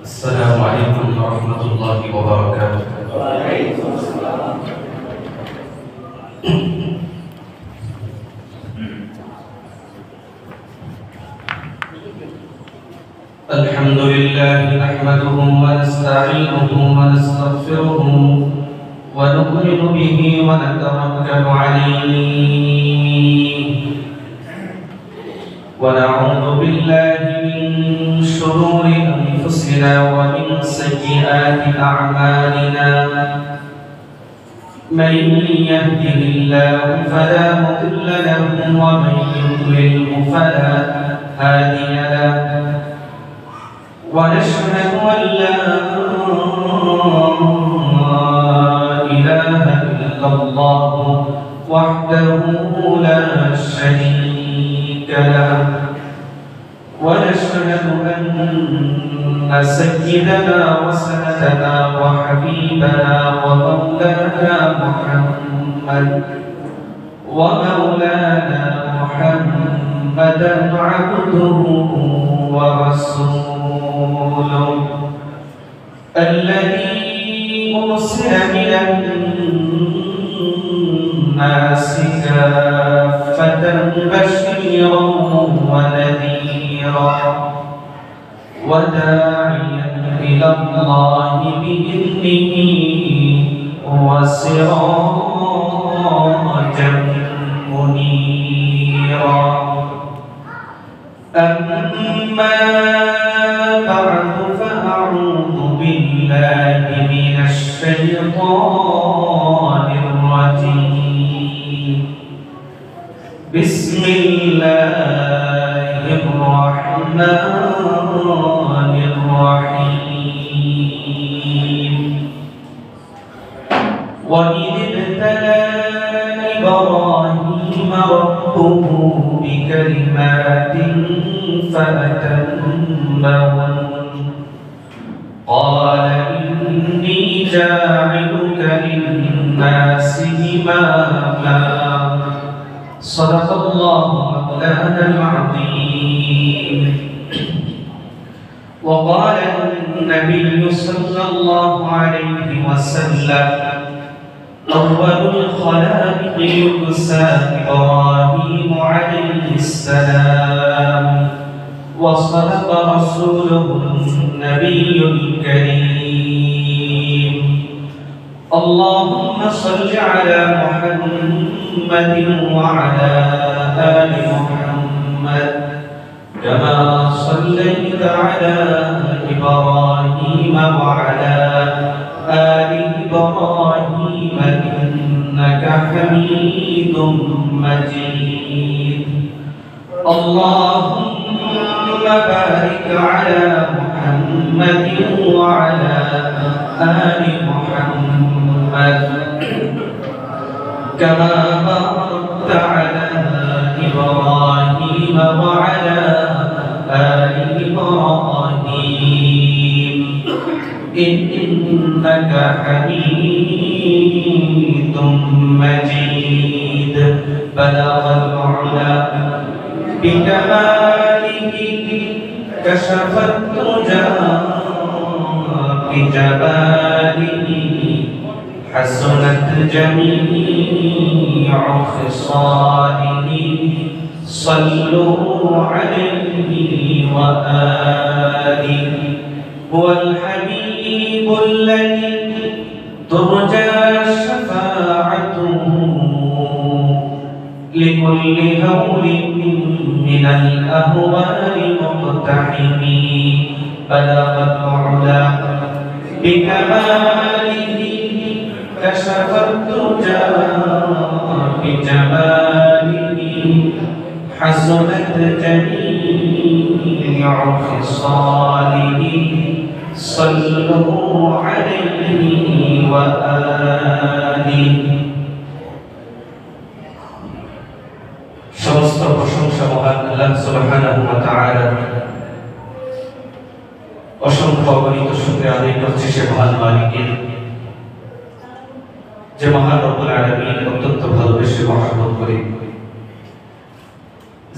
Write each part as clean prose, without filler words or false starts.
السلام عليكم ورحمة الله وبركاته. وعليكم السلام. الحمد لله نحمده ونستعينه ونستغفره ونؤمن به ونتوكل عليه ونعوذ بالله من شرور أنفسنا ومن سيئات أعمالنا من يهده الله فلا مضل له ومن يضلله فلا هادي له ونشهد أن لا إله إلا الله وحده لا شريك له ونشهد أن سيدنا وسندنا وحبيبنا ومولانا محمدا عبده ورسوله الذي أرسل إلى الناس كافة بشيرا ونذيرا وداعيا إلى الله بإذنه وسراجا منيرا أما بعد فأعوذ بالله من الشيطان الرجيم بسم الله الرحمن الرحيم وإذ ابتلى إبراهيم ربه بكلمات فأتمهن قال إني جاعلك للناس إماما صدق الله مولانا العظيم وقال النبي صلى الله عليه وسلم أول الخلائق يكسى إبراهيم عليه السلام وصدق رسوله النبي الكريم اللهم صل على محمد وعلى آل محمد كما صليت على إبراهيم وعلى آل إبراهيم إنك حميد مجيد اللهم بارك على محمد وعلى آل محمد كما باركت على إبراهيم وعلى آل إبراهيم إنك حميد مجيد بلغ العلا بكماله كشف الدجى بجماله حسنت جميع خصاله صلوا عليه وآله هو الحبيب الذي ترجى شفاعته لكل هول من الأهوال مقتحم بلغ العلا بكماله كشف الدجى بجماله حسنت جميع خصاله صلوا عليه وآله সমস্ত প্রশংসা মহান আল্লাহ সুবহানাহু ওয়া তাআলা অসংখ্য অগণিত শুকরিয়া আদায় করছি সে মহান মালিকের যে মহান রব্বুল আলামিন অত্যন্ত ভালোবেসে মহব্বত করে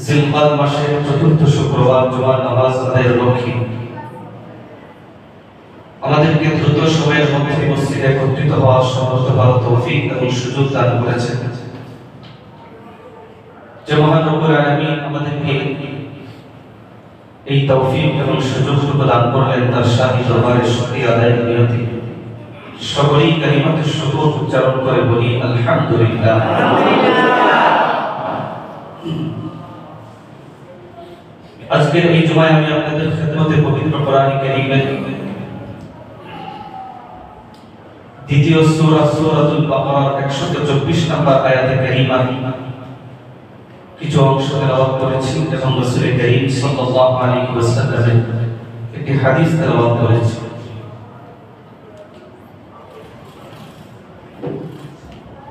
জিলকাদ মাসের চতুর্থ শুক্রবার জুমার নামাজ আদায়ের লক্ষ্যে আমাদেরকে দ্রুত সময়ের মধ্যে মসজিদে একত্রিত হওয়ার সমর্থ হওয়ার তৌফিক এবং সুযোগ দান করেছেন। যে মহান রব্বুল আলামিন আমাদেরকে এই তৌফিক এবং সুযোগটুকু দান করলেন, তার শাহী দরবারে শুকরিয়া আদায়ের নিয়তে সকলেই কালিমাতুশ শুকর উচ্চারণ করে বলি আলহামদুলিল্লাহ। আজকের এই জুমায় আমি আপনাদের খেদমতে পবিত্র কোরআন কারীমের দ্বিতীয় সূরা সূরাতুল বাকারার 124 নম্বর আয়াতে কারীমা কিছু অংশ তেলাওয়াত করেছি এবং রাসূল করিম সাল্লাল্লাহু আলাইহি ওয়াসাল্লামের একটি হাদিস তেলাওয়াত করেছি।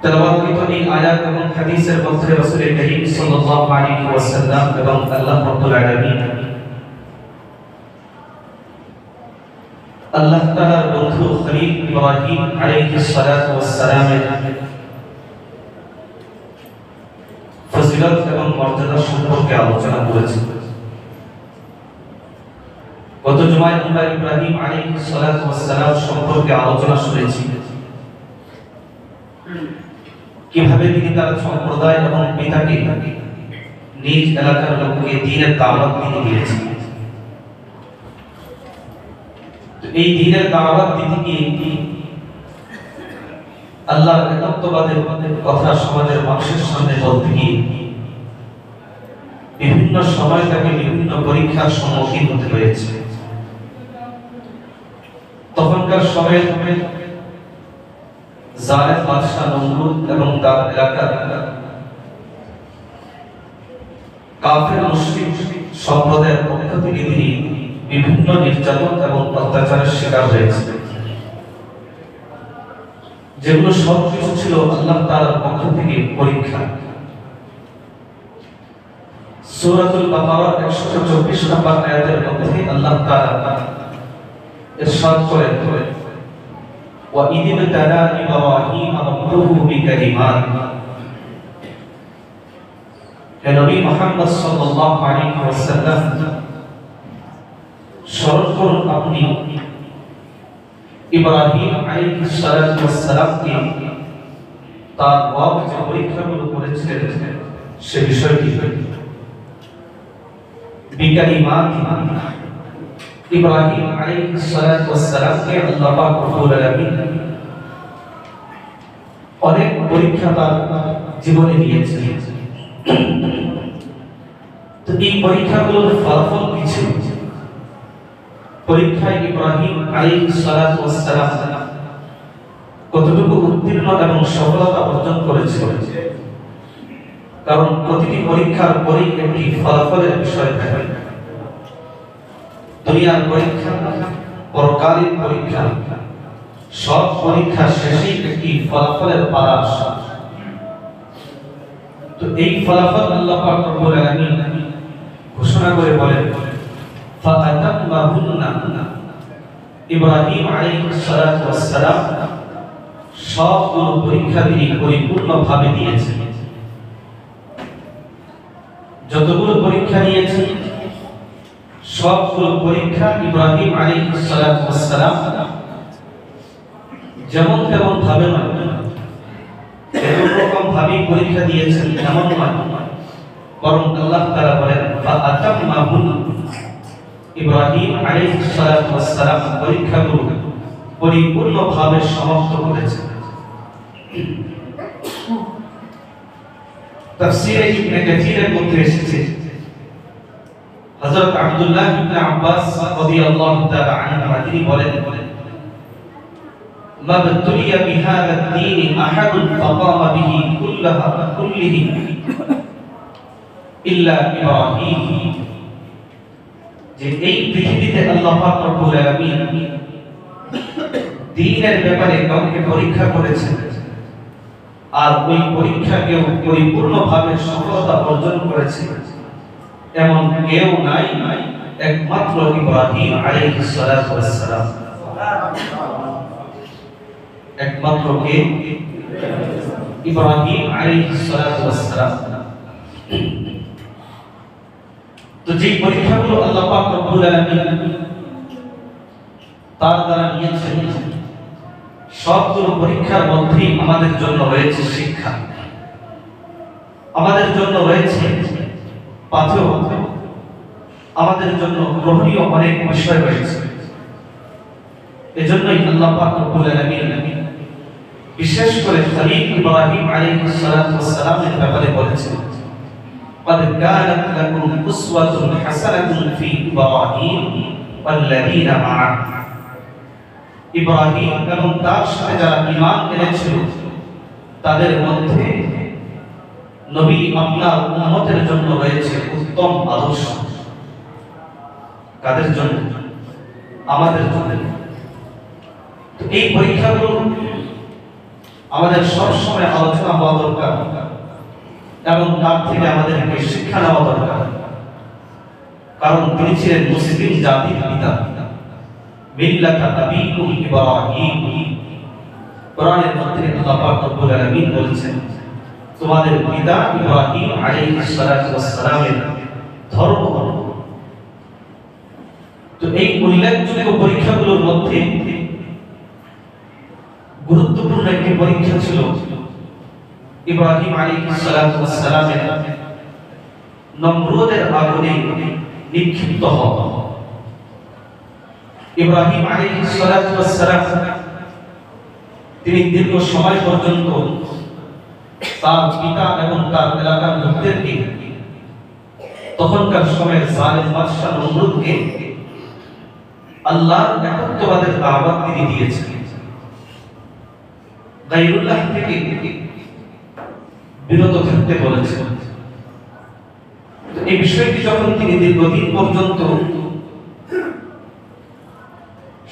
তেলাওয়াতকৃত এই আয়াত এবং হাদিসের মধ্যে রাসূল করিম সাল্লাল্লাহু আলাইহি ওয়াসাল্লাম এবং আল্লাহ রাব্বুল আলামিন আল্লাহ তাআলার বন্ধু খলিল ইব্রাহিম আলাইহিস সালাতু ওয়াস সালামের ফজিলত এবং মর্যাদা সম্পর্কে আলোচনা করেছি। গত জুমায় আমরা ইব্রাহিম আলাইহিস সালাতু ওয়াস সালাম সম্পর্কে আলোচনা শুনেছি, কিভাবে তিনি তার সম্প্রদায় এবং পিতাকে নিজ এলাকার লোককে দ্বীনের দাওয়াত দিতে গিয়েছেন। এই দ্বীনের দাওয়াত দিতে গিয়ে আল্লাহর একাত্মবাদের কথা সমাজের মানুষের সামনে বলতে গিয়ে বিভিন্ন সময় তাকে বিভিন্ন পরীক্ষার সম্মুখীন হতে হয়েছে। তখনকার সময়ে জালেম বাদশা নমরুদ এবং তার এলাকার কাফের মুশরিক সম্প্রদায়ের পক্ষ থেকে তিনি বিভিন্ন নির্যাতন এবং অত্যাচারের শিকার হয়েছে, যেগুলো সবকিছু ছিল আল্লাহ তাআলার পক্ষ থেকে পরীক্ষা। সূরাতুল বাকারার 124 নম্বর আয়াতের মধ্যে আল্লাহ তাআলা ইরশাদ করেন, ওয়া ইযিব তালা ইব্রাহিম রাব্বুহু বিকালিমাত। হে নবী মুহাম্মদ সাল্লাল্লাহু আলাইহি ওয়াসাল্লাম, স্মরণ করুন আপনি ইব্রাহিম আলাইহিস সালাতু ওয়াস সালামকে তার রব যে পরীক্ষাগুলো করেছিলেন সে বিষয়টি। বিকালিমাত ইব্রাহিম আলাইহিস সালাতু ওয়াস সালামকে আল্লাহ পাক রব্বুল আলামিন অনেক পরীক্ষা তার জীবনে দিয়েছেন। তো এই পরীক্ষাগুলোর ফলাফল কি ছিল? পরীক্ষায় ইব্রাহিম আলাইহিস সালাতু ওয়াস সালাম কতটুকু উত্তীর্ণ এবং সফলতা অর্জন করেছিলেন? কারণ প্রতিটি পরীক্ষার পরেই একটি ফলাফলের বিষয় থাকে। দুনিয়ার পরীক্ষা, পরকালীন পরীক্ষা, সব পরীক্ষার শেষেই একটি ফলাফলের পালা আসে। তো এই ফলাফল আল্লাহ পাক রব্বুল আলামিন ঘোষণা করে বলেন, ফাআতাম্মাহুন্না। ইব্রাহিম আলাইহিস সালাতু ওয়াস সালাম সবগুলো পরীক্ষা তিনি পরিপূর্ণভাবে দিয়েছেন। যতগুলো পরীক্ষা নিয়েছেন সবগুলো পরীক্ষা ইব্রাহিম আলাইহিস সালাতু ওয়াস সালাম যেমন তেমন ভাবে নয়, এরকম ভাবে পরীক্ষা দিয়েছেন এমন নয়, বরং আল্লাহ তাআলা বলেন ফাআতাম্মাহুন্না। ইব্রাহিম আলাইহিস সালাতু ওয়াস সালাম পরীক্ষাগুলো পরিপূর্ণভাবে সমাপ্ত করেছেন। তাফসীরে ইবনে কাসীরের মধ্যে এসেছে, হযরত আব্দুল্লাহ ইবনে আব্বাস রাদিয়াল্লাহু তাআলা আনহু তিনি বলেন, মাবতুলিয়া বিহাদা দ্বীন আহাদুন ফাকামা বিহি কুল্লিহি ইল্লা ইব্রাহিম। যে এই পৃথিবীতে আল্লাহ পাক রব্বুল আলামিন দ্বীনের ব্যাপারে কাউকে পরীক্ষা করেছেন, আর ওই পরীক্ষাকেও পরিপূর্ণভাবে সফলতা অর্জন করেছে এমন কেউ নাই, একমাত্র ইব্রাহিম আলাইহিস সালাতু ওয়াস সালাম। একমাত্র কে? ইব্রাহিম আলাইহিস সালাতু ওয়াস সালাম। তো যে পরীক্ষাগুলো আল্লাহ পাক রব্বুল আলামিন তার দ্বারা নিয়েছেন, সবগুলো পরীক্ষার মধ্যেই আমাদের জন্য রয়েছে শিক্ষা, আমাদের জন্য রয়েছে পাথেয়, আমাদের জন্য গ্রহণীয় অনেক বিষয় রয়েছে। এজন্যই আল্লাহ পাক রব্বুল আলামিন বিশেষ করে খলিল ইব্রাহিম আলাইহিস সালাতু ওয়াস সালামের ব্যাপারে বলেছেন, قد كانت لكم أسوة حسنة في إبراهيم والذين معه। ইব্রাহিম এবং তার সাথে যারা ঈমান এনেছিল তাদের মধ্যে নবী আপনার উম্মতের জন্য রয়েছে উত্তম আদর্শ। কাদের জন্য? আমাদের জন্য। তো এই পরীক্ষাগুলো আমাদের সব সময় আলোচনা হওয়া দরকার এবং তার থেকে আমাদেরকে শিক্ষা নেওয়া দরকার, কারণ তিনি ছিলেন মুসলিম জাতির পিতা। মিল্লাতা আবিকুম ইব্রাহিম, কোরআনের মধ্যে আল্লাহ পাক রব্বুল আলামিন বলেছেন তোমাদের পিতা ইব্রাহিম আলাইহিস সালাতু ওয়াস সালামের ধর্ম। তো এই উল্লেখযোগ্য পরীক্ষাগুলোর মধ্যে গুরুত্বপূর্ণ একটি পরীক্ষা ছিল ইব্রাহিম আলাইহিস সালাতু ওয়াস সালামের নমরুদের আগুনে নিক্ষিপ্ত হওয়া। ইব্রাহিম আলাইহিস সালাতু ওয়াস সালাম তিনি দীর্ঘ সময় পর্যন্ত তার পিতা এবং তার এলাকার লোকদেরকে, তখনকার সময়ের জালেম বাদশা নমরুদকে আল্লাহর একত্ববাদের দাওয়াত তিনি দিয়েছেন, গায়রুল্লাহ থেকে বিরত থাকতে বলেছেন। তো এই বিষয়টি যখন তিনি দীর্ঘদিন পর্যন্ত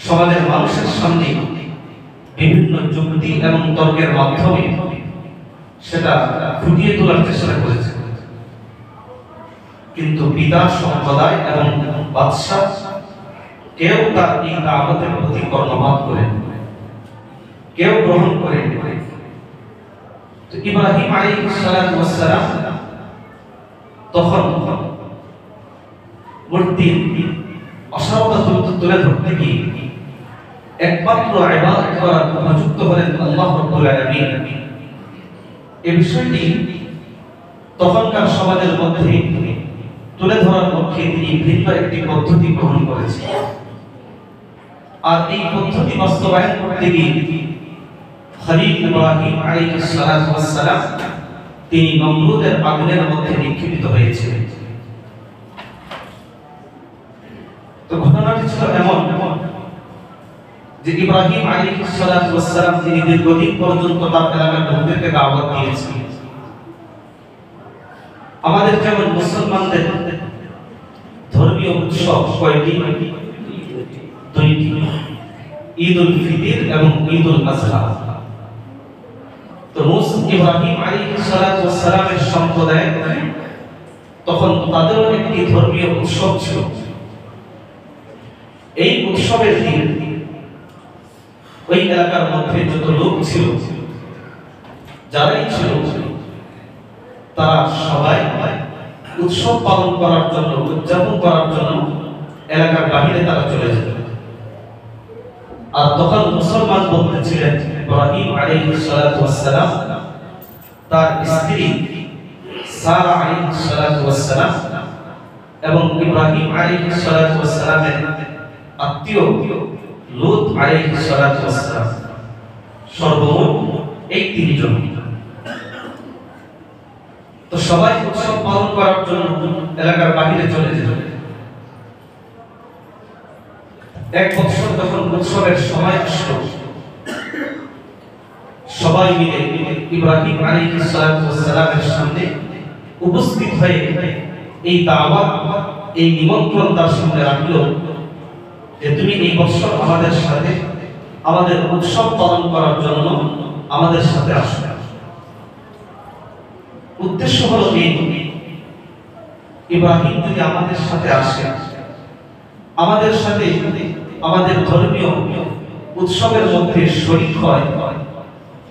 সমাজের মানুষের সামনে বিভিন্ন যুক্তি এবং তর্কের মাধ্যমে সেটা ফুটিয়ে তোলার চেষ্টা করেছে, কিন্তু পিতা সম্প্রদায় এবং বাদশা কেউ তার এই দাওয়াতের প্রতি কর্ণপাত করেন, কেউ গ্রহণ করেন। তো ইব্রাহিম আলাইহিস সালাতু ওয়াস সালাম তখন মূর্তির অসারতা তুলে ধরতে গিয়ে একমাত্র ইবাদত করার উপযুক্ত হলেন আল্লাহ রাব্বুল আলামিন। এই বিষয়টি তখনকার সমাজের মধ্যে তুলে ধরার লক্ষ্যে তিনি ভিন্ন একটি পদ্ধতি গ্রহণ করেছেন। আর এই পদ্ধতি বাস্তবায়ন করতে গিয়ে খলিল ইব্রাহিম আলাইহিস সালাতু ওয়াস সালাম তিনি নমরুদের আগুনের মধ্যে নিক্ষিপ্ত হয়েছিলেন। তো ঘটনাটি ছিল এমন যে ইব্রাহিম আলাইহিস সালাতু ওয়াস সালাম তিনি দীর্ঘদিন পর্যন্ত তার এলাকার লোকদেরকে দাওয়াত দিয়েছিলেন। আমাদের যেমন মুসলমানদের ধর্মীয় উৎসব কয়টি? দুইটি, ঈদুল ফিতর এবং ঈদুল আযহা। তো ইব্রাহিম আলাইহিস সালাতু ওয়াস সালামের সম্প্রদায় তখন তাদেরও একটি ধর্মীয় উৎসব ছিল। এই উৎসবের দিন ওই এলাকার মধ্যে যত লোক ছিল, যারাই ছিল, তারা সবাই উৎসব পালন করার জন্য, উদযাপন করার জন্য এলাকার বাহিরে তারা চলে যেত। আর তখন মুসলমান বলতে ছিলেন ইব্রাহিম আলাইহিস সালাতু ওয়াস সালাম, তার স্ত্রী সারা আলাইহিস সালাতু ওয়াস সালাম এবং ইব্রাহিম আলাইহিস সালাতু ওয়াস সালামের আত্মীয় লূত আলাইহিস সালাতু ওয়াস সালাম, সর্বমোট এই তিনজন। তো সবাই উৎসব পালন করার জন্য এলাকার বাহিরে চলে যেত। এক বছর যখন উৎসবের সময় আসলো, সবাই মিলে ইব্রাহিম আলাইহিস সালাতু ওয়াস সালামের সামনে উপস্থিত হয়ে এই দাওয়াত, এই নিমন্ত্রণ তার সামনে রাখলো যে তুমি এই বছর আমাদের সাথে আমাদের উৎসব পালন করার জন্য আমাদের সাথে আসো। উদ্দেশ্য হলো এই, ইব্রাহিম যদি আমাদের সাথে আসে, আমাদের সাথে আমাদের ধর্মীয় উৎসবের মধ্যে শরীক হয়,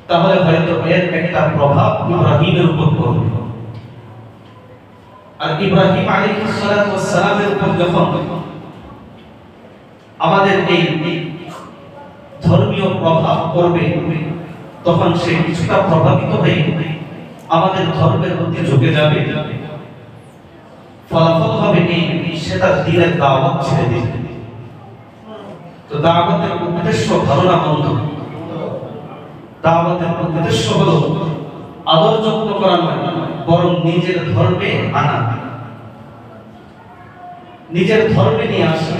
তাহলে হয়তো এর একটা প্রভাব ইব্রাহিমের উপর পড়বে। আর ইব্রাহিম আলাইহিস সালাতু ওয়াস সালামের উপর যখন আমাদের এই ধর্মীয় প্রভাব পড়বে তখন সে কিছুটা প্রভাবিত হয়ে আমাদের ধর্মের প্রতি ঝুঁকে যাবে, ফলাফল হবে এই সে তার দ্বীনের দাওয়াত ছেড়ে দিবে। তো দাওয়াতের উদ্দেশ্য ধারণা বন্ধ, দাওয়াতের উদ্দেশ্য হলো আদর যত্ন করা নয়, বরং নিজের ধর্মে আনা, নিজের ধর্মে নিয়ে আসা।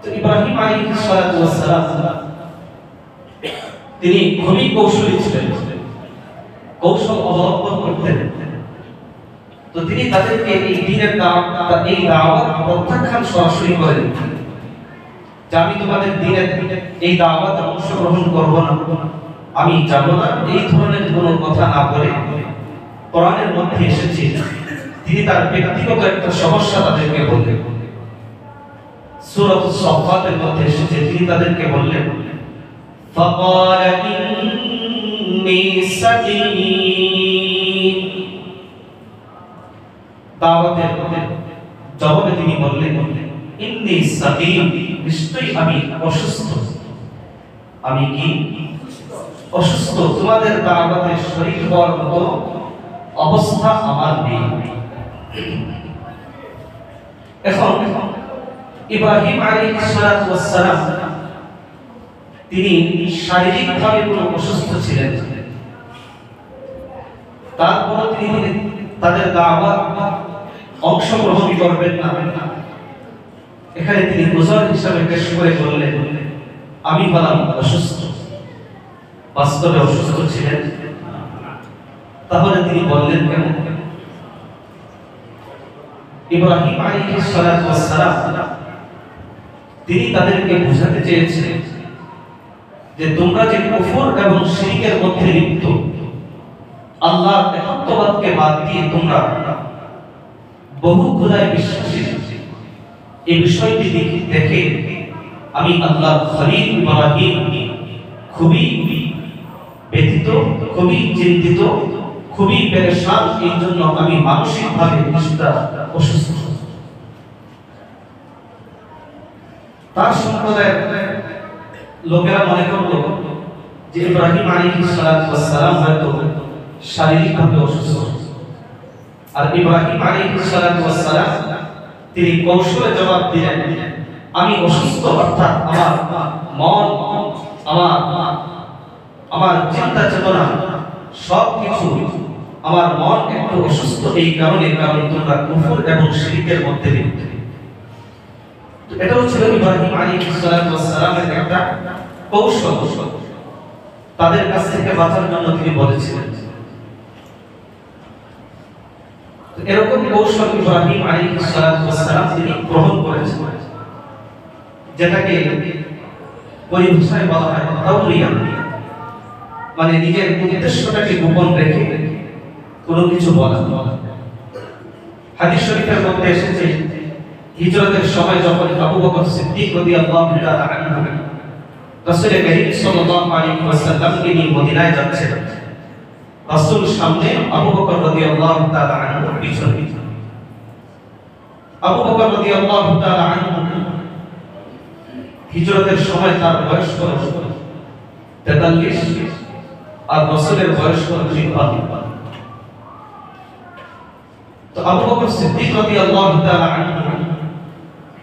তো ইব্রাহিম আলাইহিস সালাতু ওয়াস সালাম তিনি খুবই কৌশলী ছিলেন, কৌশল অবলম্বন করতেন। তো তিনি তাদেরকে এই দ্বীনের দাওয়াত প্রত্যাখ্যান সরাসরি করেন যে আমি তোমাদের দ্বীনের এই দাওয়াতে অংশগ্রহণ করব না, আমি যাব না, এই ধরনের কোনো কথা না বলে কোরআনের মধ্যে এসেছে তিনি তার ব্যক্তিগত একটা সমস্যা তাদেরকে বললেন। সূরাতুস সাফফাতের মধ্যে এসেছে তিনি তাদেরকে বললেন ফাকাল ইন্নী সাকিম। দাওয়াতের জবাবে তিনি বললেন ইন্নী সাকিম, নিশ্চয়ই আমি অসুস্থ। আমি কি অসুস্থ? তোমাদের দাওয়াতে শরীক হওয়ার মতো অবস্থা আমার নেই। এখন ইব্রাহিম আলাইহিস সালাতু ওয়াস সালাম তিনি শারীরিকভাবে কোনো অসুস্থ ছিলেন, তারপরও তিনি তাদের দাওয়াত অংশগ্রহণ করবেন না। এখানে তিনি উযর হিসাবে পেশ করে বললেন আমি বললাম অসুস্থ। বাস্তবে অসুস্থ ছিলেন? তাহলে তিনি বললেন কেন? ইব্রাহিম আলাইহিস সালাতু ওয়াস সালাম তিনি তাদেরকে বোঝাতে চেয়েছিলেন যে তোমরা যে কুফর এবং শিরকের মধ্যে লিপ্ত, আল্লাহর একত্ববাদকে বাদ দিয়ে তোমরা বহু খোদায় বিশ্বাসী, এই বিষয়টি দেখে আমি আল্লাহর খলিল ইব্রাহিম খুবই ব্যথিত, খুবই চিন্তিত, খুবই পেরেশান। এই জন্য আমি মানসিকভাবে কিছুটা অসুস্থ। তার সম্প্রদায়ের লোকেরা মনে করলো যে ইব্রাহিম আলাইহিস সালাতু ওয়াস সালাম হয়তো শারীরিকভাবে অসুস্থ, আর ইব্রাহিম আলাইহিস সালাতু ওয়াস সালাম তিনি কৌশলে জবাব দিলেন আমি অসুস্থ, অর্থাৎ আমার মন, আমার চিন্তা চেতনা সবকিছু, আমার মন একটু অসুস্থ, এই কারণে তোমরা কুফর এবং শিরকের মধ্যে লিপ্ত। তো এটা হচ্ছে ইব্রাহিম আলাইহিস সালাতু ওয়াস সালামের একটা কৌশল, তাদের কাছ থেকে বাঁচার জন্য তিনি বলেছিলেন। তো এরকম কৌশল ইব্রাহিম আলাইহিস সালাতু ওয়াস সালাম তিনি গ্রহণ করেছেন, যেটাকে পরিভাষায় বলা হয় তাওরিয়া, মানে নিজের উদ্দেশ্যটাকে গোপন রেখে কোনো কিছু বলা। হাদিস শরীফের মধ্যে এসেছে হিজরতের সময় যখন আবু বকর সিদ্দিক রাদিয়াল্লাহু তাআলা আনহু রাসূল করিম সাল্লাল্লাহু আলাইহি ওয়াসাল্লামকে নিয়ে মদিনায় যাচ্ছেন, রাসূল সামনে, আবু বকর রাদিয়াল্লাহু তাআলা আনহু পিছনে। আবু বকর রাদিয়াল্লাহু তাআলা আনহু হিজরতের সময় তার বয়স হল 43 আর রাসূলের বয়স হল 53। তো আবু বকর সিদ্দিক রাদিয়াল্লাহু তাআলা আনহু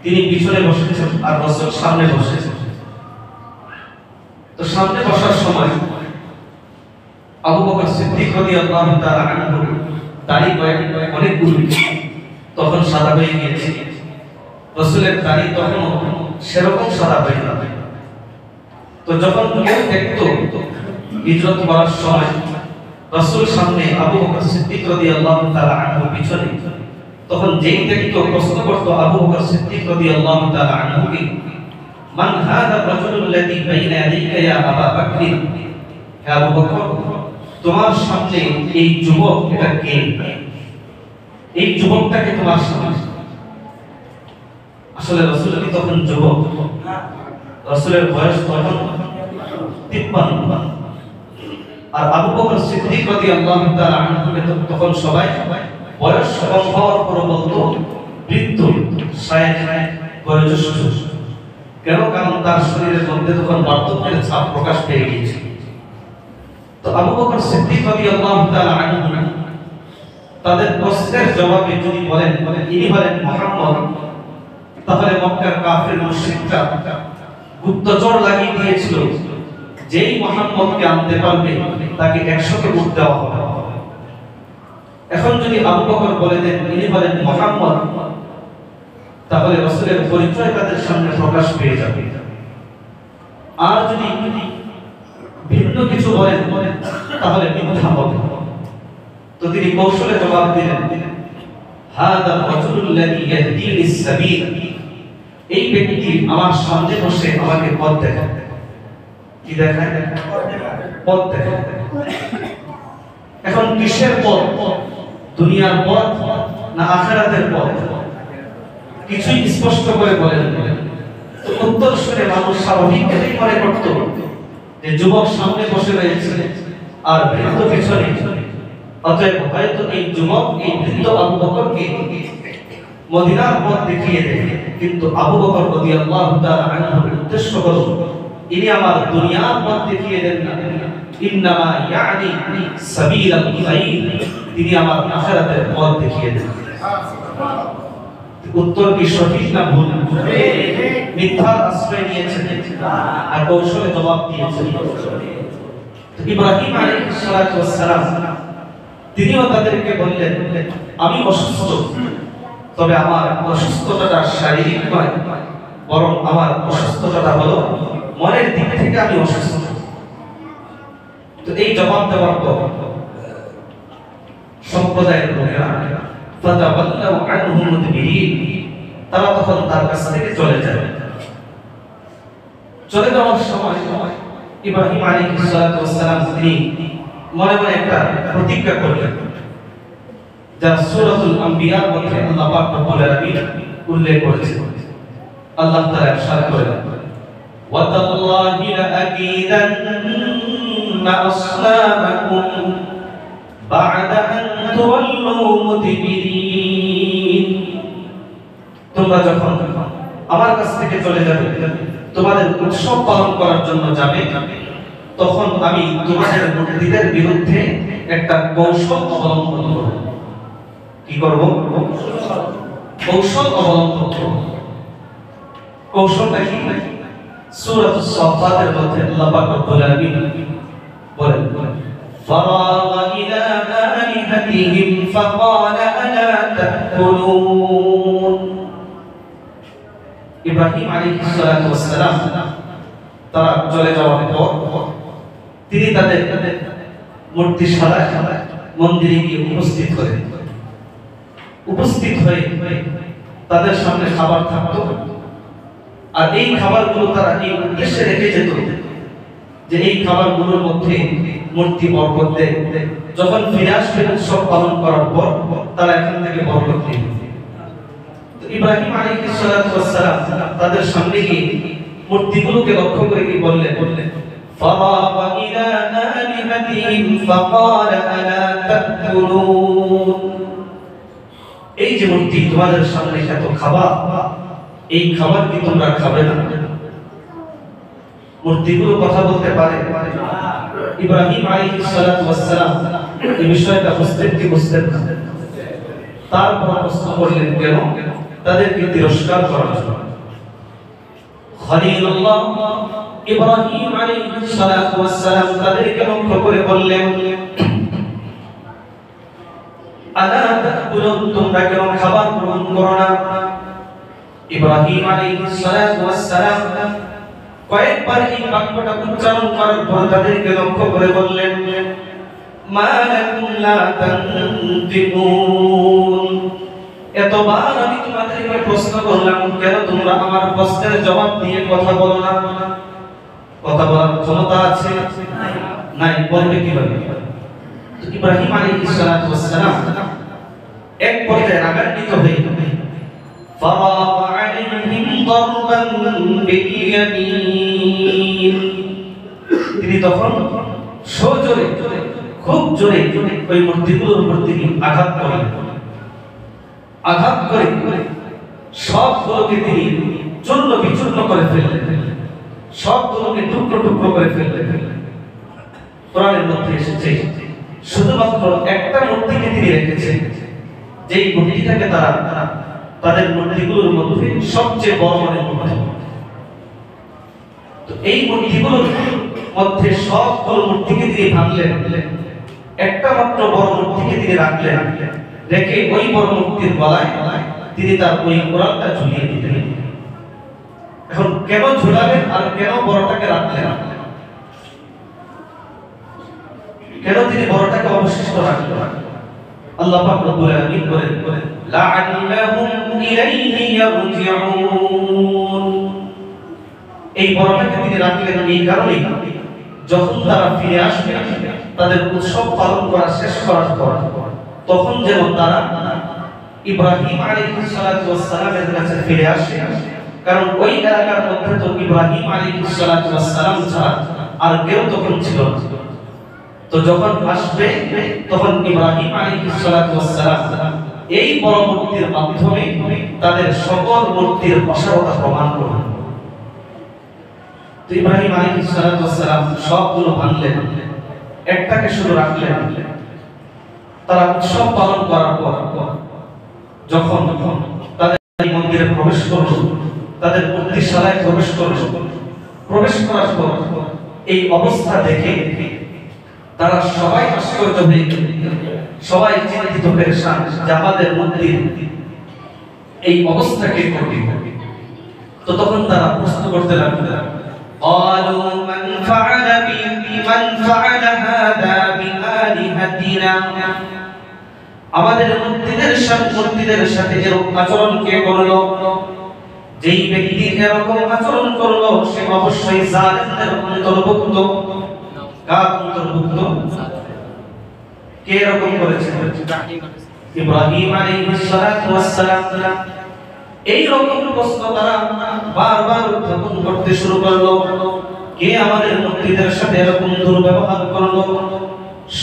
তিনি পিছনে বসেছেন আর রাসূল সামনে বসেছেন। তো সামনে বসার সময় আবু বকর সিদ্দিক রাদিয়াল্লাহু তাআলা আনহু দাড়ি অনেকগুলো তখন সাদা হয়ে গিয়েছে, রাসূলের দাড়ি তখন সেরকম সাদা হয়ে যাবে। তো যখন কেউ দেখতো হিজরত করার সময় রাসূল সামনে, আবু বকর সিদ্দিক রাদিয়াল্লাহু তাআলা আনহু পিছনে, তখন যেই দেখতো প্রশ্ন করতো আবু বকর সিদ্দিক রাদিয়াল্লাহু তাআলা আনহু কি মান হাদা রাজুলুল্লাযী বাইনা ইয়াদাইকা ইয়া আবা বকর, হে আবু বকর তোমার সামনে এই যুবক এটা কে? এই যুবকটাকে তোমার সামনে। আসলে রাসূল কি তখন যুবক? রাসূলের বয়স তখন 53, আর আবু বকর সিদ্দিক রাদিয়াল্লাহু তাআলা আনহু তখন সবাই বয়স কম হওয়ার পর বলতো বৃদ্ধ, শায়েখ, বয়োজ্যেষ্ঠ। কেন? কারণ তার শরীরের মধ্যে তখন বার্ধক্যের ছাপ প্রকাশ পেয়ে গিয়েছে। তো আবু বকর সিদ্দিক রাদিয়াল্লাহু তাআলা আনহু তাদের প্রশ্নের জবাবে যদি বলেন ইনি হলেন মুহাম্মদ, তাহলে মক্কার কাফির মুশরিকরা গুপ্তচর লাগিয়ে দিয়েছিল, যেই মুহাম্মদকে আনতে পারবে তাকে 100কে উট দেওয়া হবে। এখন যদি আবু বকর বলে দেন ইনি হলেন মুহাম্মদ, তাহলে রাসূলের পরিচয় তাদের সামনে প্রকাশ পেয়ে যাবে। আর যদি ভিন্ন কিছু বলেন তাহলে মিথ্যা হবে। তো তিনি কৌশলে জবাব দিলেন, হাদা রাজুলুল্লাযী ইয়াহদিনিস সাবিল, এই ব্যক্তি আমার সামনে বসে আমাকে পথ দেখায়। কি দেখায়? পথ দেখায়। এখন কিসের পথ? দুনিয়ার পথ না আখিরাতের পথ? কিছুই স্পষ্ট করে বলেন। তো উত্তর শুনে মানুষ স্বাভাবিকভাবেই মনে করত যে যুবক সামনে বসে রয়েছে আর বৃদ্ধ পিছনে, অতএব হয়তো এই যুবক এই বৃদ্ধ আবু বকরকে মদিনার পথ দেখিয়ে দেবে। কিন্তু আবু বকর রাদিয়াল্লাহু তাআলা আনহুর উদ্দেশ্য হলো ইনি আমার দুনিয়ার পথ দেখিয়ে দেন না, ইন্নামা ইয়ানি সাবিলাল খাইর, তিনি আমার আখিরাতের পথ দেখিয়ে দেন। উত্তর কি সঠিক না ভুল? মিথ্যার আশ্রয় নিয়েছেন আর কৌশলে জবাব দিয়েছেন। ইব্রাহিম আলাইহিস সালাতু ওয়াস সালাম তিনিও তাদেরকে বললেন, আমি অসুস্থ, তবে আমার অসুস্থতাটা শারীরিক নয়, বরং আমার অসুস্থতাটা হলো মনের দিক থেকে আমি অসুস্থ। তো এই জবাব দেওয়ার পর সম্প্রদায়ের লোকেরা ফাতাওয়াল্লাউ আনহু মুদবিরিন, তারা তখন তার কাছ থেকে চলে যায়। চলে যাওয়ার সময় ইব্রাহিম আলাইহিস সালাতু ওয়াস সালাম তিনি মনে মনে একটা প্রতিজ্ঞা করলেন, যা সূরাতুল আম্বিয়ার মধ্যে আল্লাহ পাক রব্বুল আলামিন উল্লেখ করেছেন। আল্লাহ তাআলা ইরশাদ করেন, ওয়া তাল্লাহি লাআকিদান্না আসলামাকুম বা'দা আন তুওয়াল্লু মুদবিরিন, তোমরা যখন আমার কাছ থেকে চলে যাবে, তোমাদের উৎসব পালন করার জন্য যাবে, তখন আমি তোমাদের মূর্তিদের বিরুদ্ধে একটা কৌশল অবলম্বন করব। কি করব? কৌশল অবলম্বন করব। কৌশলটা কি? সূরাতুস সাফফাতের মধ্যে আল্লাহ পাক রব্বুল আলামিন বলেন, ফারাগা ইলা আলিহাতিহিম ফাকালা আলা তাকুলুন। ইব্রাহিম আলাইহিস সালাতু ওয়াস সালাম তারা চলে যাওয়ার পর তিনি তাদের মূর্তিশালায় মন্দিরে গিয়ে উপস্থিত হয়ে তাদের সামনে খাবার থাকতো। আর এই খাবারগুলো তারা এই উদ্দেশ্যে রেখে যেত যে এই খাবারগুলোর মধ্যে মূর্তি বরকত দেয়, যখন ফিরে আসবে উৎসব পালন করার পর তারা এখান থেকে বরকত নেবে। তো ইব্রাহিম আলাইহিস সালাতু ওয়াস সালাম তাদের সামনে গিয়ে মূর্তিগুলোকে লক্ষ্য করে কি বললেন, ফারাগা ইলা আলিহাতিহিম ফাকালা আলা তাকুলুন, এই যে মূর্তি তোমাদের সামনে এত খাবার, এই খাবার কি তোমরা খাবে না? মূর্তিগুলো কথা বলতে পারে? ইব্রাহিম আলাইহিস সালাতু ওয়াস সালাম এই বিষয়টা বুঝতেন কি বুঝতেন না? তারপর প্রশ্ন করলেন কেন? তাদেরকে তিরস্কার করার জন্য। খলিলুল্লাহ ইব্রাহিম আলাইহিস সালাতু ওয়াস সালাম তাদেরকে লক্ষ্য করে বললেন, আলা তাকুলুন, তোমরা কেন খাবার গ্রহণ করো না? ইব্রাহিম আলাইহিস সালাতু ওয়াস সালাম কয়েকবার এই বাক্যটা উচ্চারণ করার পর তাদেরকে লক্ষ্য করে বললেন, মা লাকুম লা তানতিকুন, এতবার আমি তোমাদেরকে প্রশ্ন করলাম, কেন তোমরা আমার প্রশ্নের জবাব দিয়ে কথা বলো না? কথা বলার ক্ষমতা আছে? নাই, বলবে কিভাবে? তো ইব্রাহিম আলাইহিস সালাতু ওয়াস সালাম এক পর্যায়ে রাগান্বিত হয়ে ফারাগা আলাইহিম দারবান বিল ইয়ামিন, তিনি তখন সজোরে খুব জোরে ওই মূর্তিগুলোর উপর তিনি আঘাত করে সবগুলোকে তিনি চূর্ণ বিচূর্ণ করে ফেললেন, সবগুলোকে টুকরো টুকরো করে ফেললেন। কোরআনের মধ্যে এসেছে শুধুমাত্র একটা মূর্তিকে তিনি রেখেছেন, যেই মূর্তিটাকে তারা তাদের মূর্তিগুলোর মধ্যে সবচেয়ে বড় মনে করত। তো এই মূর্তিগুলোর মধ্যে সবগুলো মূর্তিকে তিনি ভাঙলেন, একটা মাত্র বড় মূর্তিকে তিনি রাখলেন, রেখে ওই বড় মূর্তির গলায় তিনি তার ওই কোরআনটা ঝুলিয়ে দিলেন। এখন কেন ঝুলালেন আর কেন বড়টাকে রাখলেন? কেন তিনি বড়টাকে অবশিষ্ট রাখলেন? আল্লাহ পাক রব্বুল আলামিন বলেন লাআল্লাহুম ইলাইহি ইয়ারজিউন। এই বড়টাকে তিনি রাখলেন এই কারণেই, যখন তারা ফিরে আসবে তাদের উৎসব পালন করা শেষ করার পর তখন যেন তারা ইব্রাহিম আলাইহিস সালাতু ওয়াস সালামের কাছে ফিরে আসে। কারণ ওই এলাকার মধ্যে তো ইব্রাহিম আলাইহিস সালাতু ওয়াস সালাম ছাড়া আর কেউ তখন ছিল না। তো যখন আসবে তখন ইব্রাহিম আলাইহিস সালাতু ওয়াস সালাম এই বড় মূর্তির মাধ্যমে তাদের সকল মূর্তির অসারতা প্রমাণ করবেন। তো ইব্রাহিম আলাইহিস সালাতু ওয়াস সালাম সবগুলো ভাঙলেন, একটাকে শুধু রাখলেন। তারা উৎসব পালন করার পর যখন তাদের মন্দিরে প্রবেশ করল, তাদের মূর্তিশালায় প্রবেশ করল, প্রবেশ করার পর এই অবস্থা দেখে তারা সবাই আশ্চর্য হয়ে গেল, সবাই চিন্তিত পেরেশান যে আমাদের মন্দির এই অবস্থা কে করবে। তো তখন তারা প্রশ্ন করতে লাগলেন, قالوا من فعل هذا بآلهتنا, আমাদের মূর্তিদের সাথে এরকম আচরণ কে করলো? যেই ব্যক্তি এরকম আচরণ করলো সে অবশ্যই জালিমদের অন্তর্ভুক্ত। কার অন্তর্ভুক্ত? কে এরকম করেছে? ইব্রাহিম আলাইহিস সালাতু ওয়াস সালাম। এই রকম প্রশ্ন তারা বারবার উত্থাপন করতে শুরু করলো, কে আমাদের মূর্তিদের সাথে এরকম দুর্ব্যবহার করলো?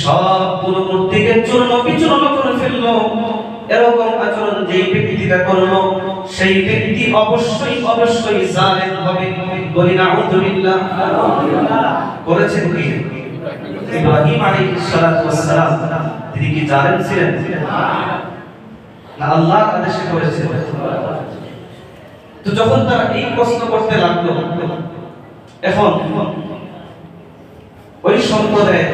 সবগুলো মূর্তিকে চূর্ণ বিচূর্ণ করে ফেললো। এরকম আচরণ যেই ব্যক্তিটা করলো সেই ব্যক্তি অবশ্যই জালেম হবে। বলি নাউযুবিল্লাহ। করেছেন কি? ইব্রাহিম আলাইহিস সালাতু ওয়াস সালাম তিনি কি জালেম ছিলেন? না, আল্লাহর আদেশে করেছেন। তো যখন তারা এই প্রশ্ন করতে লাগলো, এখন ওই সম্প্রদায়ে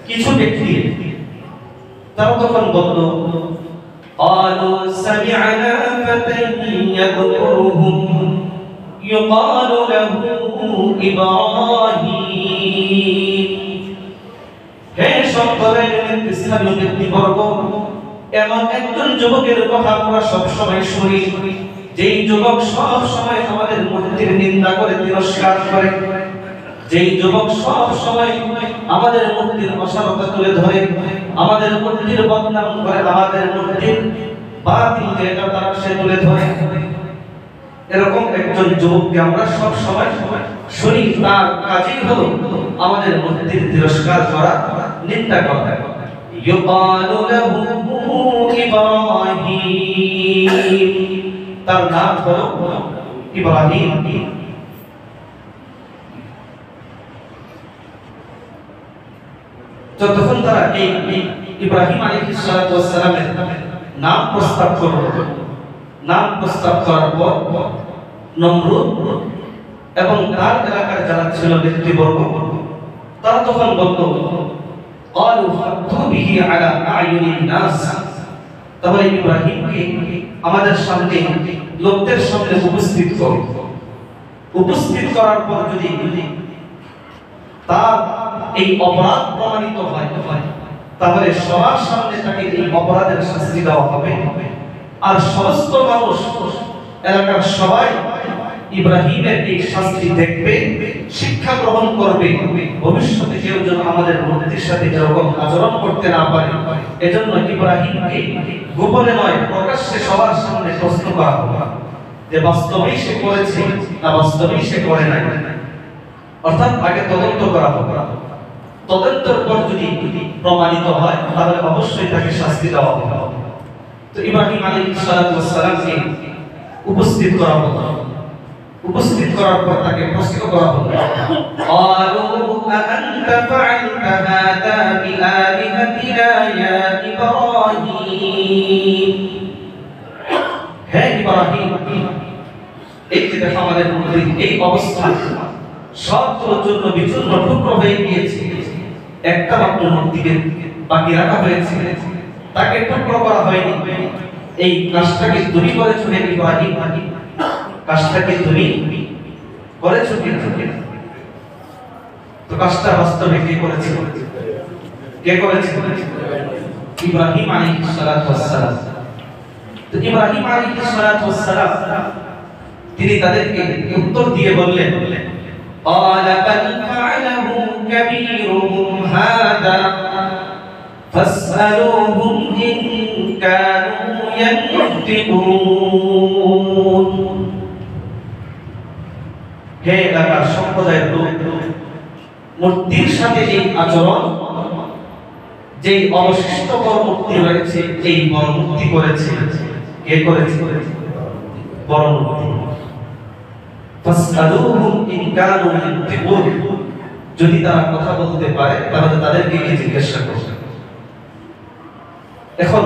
কিছু ব্যক্তি তারা তখন বলল, قالوا سمعنا فتى يذكرهم يقال له إبراهيم। হে সম্প্রদায়ের ইসলামী ব্যক্তিবর্গ, এমন একজন যুবকের কথা আমরা সবসময় শুনি, যেই যুবক সব সময় আমাদের মূর্তির নিন্দা করে, তিরস্কার করে, যেই যুবক সব সময় আমাদের মূর্তির অসারতা তুলে ধরে, আমাদের মূর্তির বদনাম করে, আমাদের মূর্তির বাতিল যেটা তারা সে তুলে ধরে, এরকম একজন যুবককে আমরা সব সময় শুনি। তার কাজই হলো আমাদের মূর্তির তিরস্কার করা, নিন্দা করা। ইউকালু লাহু ইব্রাহিম, তার নাম হলো ইব্রাহিম। যতক্ষণ তারা এই ইব্রাহিম আলাইহিস সালাতু ওয়াস সালামের নাম প্রস্তাব করলো, নাম প্রস্তাব করার পর নমরুদ এবং তার এলাকার যারা ছিল ব্যক্তিবর্গ তারা তখন বলল, ক্বালু ফাতু বিহি আলা আয়ুনিন নাস, তাহলে ইব্রাহিমকে আমাদের সামনে, লোকদের সামনে উপস্থিত করো। উপস্থিত করার পর যদি তার এই অপরাধ প্রমাণিত হয় তাহলে সবার সামনে তাকে এই অপরাধের শাস্তি দেওয়া হবে। আর সমস্ত মানুষ, এলাকার সবাই ইব্রাহিমের এই শাস্তি দেখবে, শিক্ষা গ্রহণ করবে, ভবিষ্যতে কেউ যেন আমাদের মূর্তির সাথে এরকম আচরণ করতে না পারে। এজন্য ইব্রাহিমকে গোপনে নয়, প্রকাশ্যে সবার সামনে প্রশ্ন করা হবে যে বাস্তবেই সে করেছে না বাস্তবেই সে করে নাই। অর্থাৎ আগে তদন্ত করা হবে, তদন্তের পর যদি প্রমাণিত হয় তাহলে অবশ্যই তাকে শাস্তি দেওয়া হবে। তো ইব্রাহিম আলাইহিস সালাতু ওয়াস সালামকে উপস্থিত করা হলো। উপস্থিত করার পর তাকে প্রশ্ন করা হলো, ক্বালু আআনতা ফাআলতা হাযা বিআলিহাতিনা ইয়া ইব্রাহিম। হে ইব্রাহিম, এই যে দেখো আমাদের মূর্তি এই অবস্থা সব চূর্ণ বিচূর্ণ টুকরো হয়ে গিয়েছে, একটা মাত্র মূর্তিকে বাকি রাখা হয়েছে, তাকে টুকরো করা হয়নি। এই কাজটাকে তুমি করেছো হে ইব্রাহিম, কাজটাকে তুমি করেছো কিনা? তো কাজটা বাস্তবে কে করেছে? কে করেছে? ইব্রাহিম আলাইহিস সালাতু ওয়াস সালাম। তো ইব্রাহিম আলাইহিস সালাতু ওয়াস সালাম তিনি তাদেরকে উত্তর দিয়ে বললেন, قال بل فعله كبيرهم هذا فاسألوهم إن كانوا ينطقون। হে এলাকার সম্প্রদায়ের লোক, মূর্তির সাথে এই আচরণ, যে অবশিষ্ট বড় মূর্তি রয়েছে, এই বড় মূর্তি করেছে, কে করেছে? বড় মূর্তি। ফাসআলুহুম ইন কানু ইয়ানতিকুন, যদি তারা কথা বলতে পারে তাহলে তাদেরকে কি জিজ্ঞাসা করবে। এখন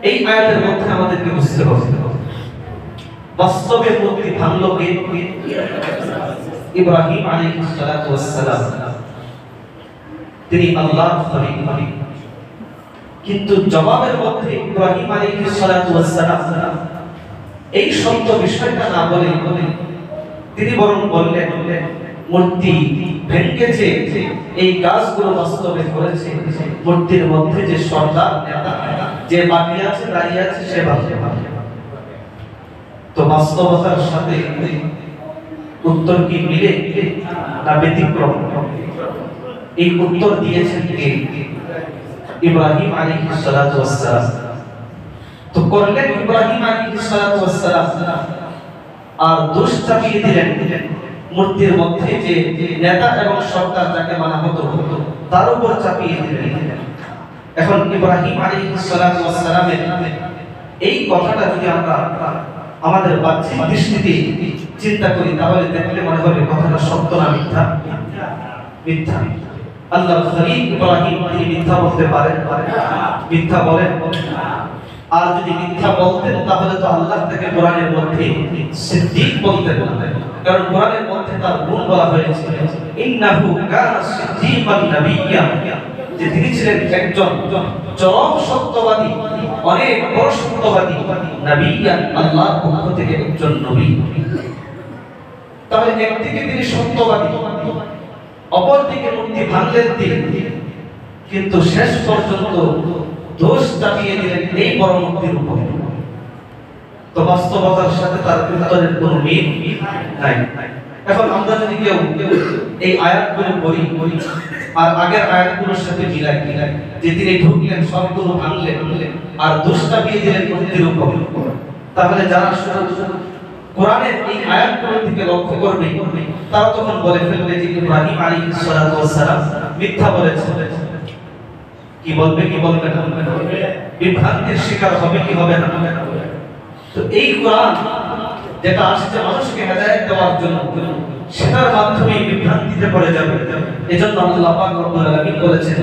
এই আয়াতের মধ্যে আমাদেরকে বুঝতে হবে বাস্তবে মূর্তি ভাঙলো কে? ইব্রাহিম আলাইহিস সালাতু ওয়াস সালাম। তিনি আল্লাহর খলিল। কিন্তু জবাবের মধ্যে ইব্রাহিম আলাইহিস সালাতু ওয়াস সালাম এই সত্য বিষয়টা না বলে তিনি বরং বললেন, মূর্তি ভেঙেছে, এই কাজগুলো বাস্তবে করেছে মূর্তির মধ্যে যে সর্দার নেতা, যে বাকি আছে, দাঁড়িয়ে আছে, সে ভাবে। তো বাস্তবতার সাথে উত্তর কি মিলে না ব্যতিক্রম? এই উত্তর দিয়েছেন কে? ইব্রাহিম আলাইহিস সালাতু ওয়াস সালাম। তো করলেন ইব্রাহিম আলাইহিস সালাতু ওয়াস সালাম, আর দোষ চাপিয়ে দিলেন মূর্তির মধ্যে যে নেতা এবং সরকার যাকে মানা হতো তার উপর চাপিয়ে দিলেন। এখন ইব্রাহিম আলাইহিস সালাতু ওয়াস সালামের এই কথাটা যদি আমরা আমাদের বাহ্যিক দৃষ্টিতে চিন্তা করি তাহলে দেখলে মনে হবে কথাটা সত্য না মিথ্যা? মিথ্যা। আল্লাহর খলিল ইব্রাহিম তিনি মিথ্যা বলতে পারেন? মিথ্যা বলেন? আর যদি মিথ্যা বলতেন তাহলে তো আল্লাহ তাকে কোরআনের মধ্যে সিদ্দিক বলতেন না, কারণ কোরআনের মধ্যে তার গুণ বলা হয়েছে, ইন্নাহু কানা সিদ্দিকান নাবিয়্যা, যে তিনি ছিলেন একজন চরম সত্যবাদী, অনেক বড় সত্যবাদী, নাবিয়্যান, আল্লাহর পক্ষ থেকে একজন নবী। তাহলে একদিকে তিনি সত্যবাদী, অপরদিকে মূর্তি ভাঙলেন তিনি, কিন্তু শেষ পর্যন্ত দোষ চাপিয়ে দিলেন এই বড় মূর্তির উপর। তো বাস্তবতার সাথে তার উত্তরের কোনো মিল নাই। এখন আমরা যদি কেউ এই আয়াতগুলো পড়ি আর আগের আয়াতগুলোর সাথে মিলাই যে তিনি ঢুকলেন, সবগুলো ভাঙলেন আর দোষ চাপিয়ে দিলেন মূর্তির উপর, তাহলে যারা কোরআনের এই আয়াতগুলো থেকে লক্ষ্য করবে তারা তখন বলে ফেলবে যে ইব্রাহিম আলাইহিস সালাতু ওয়াস সালাম মিথ্যা বলেছেন। কি বলবে? কি বলবে না? বিভ্রান্তির শিকার হবে কি হবে না? তো এই কোরআন যেটা আসছে মানুষকে হেদায়েত দেওয়ার জন্য, সেটার মাধ্যমে বিভ্রান্তিতে পড়ে যাবে। এজন্য আল্লাহ পাক রব্বুল আলামিন বলেছেন,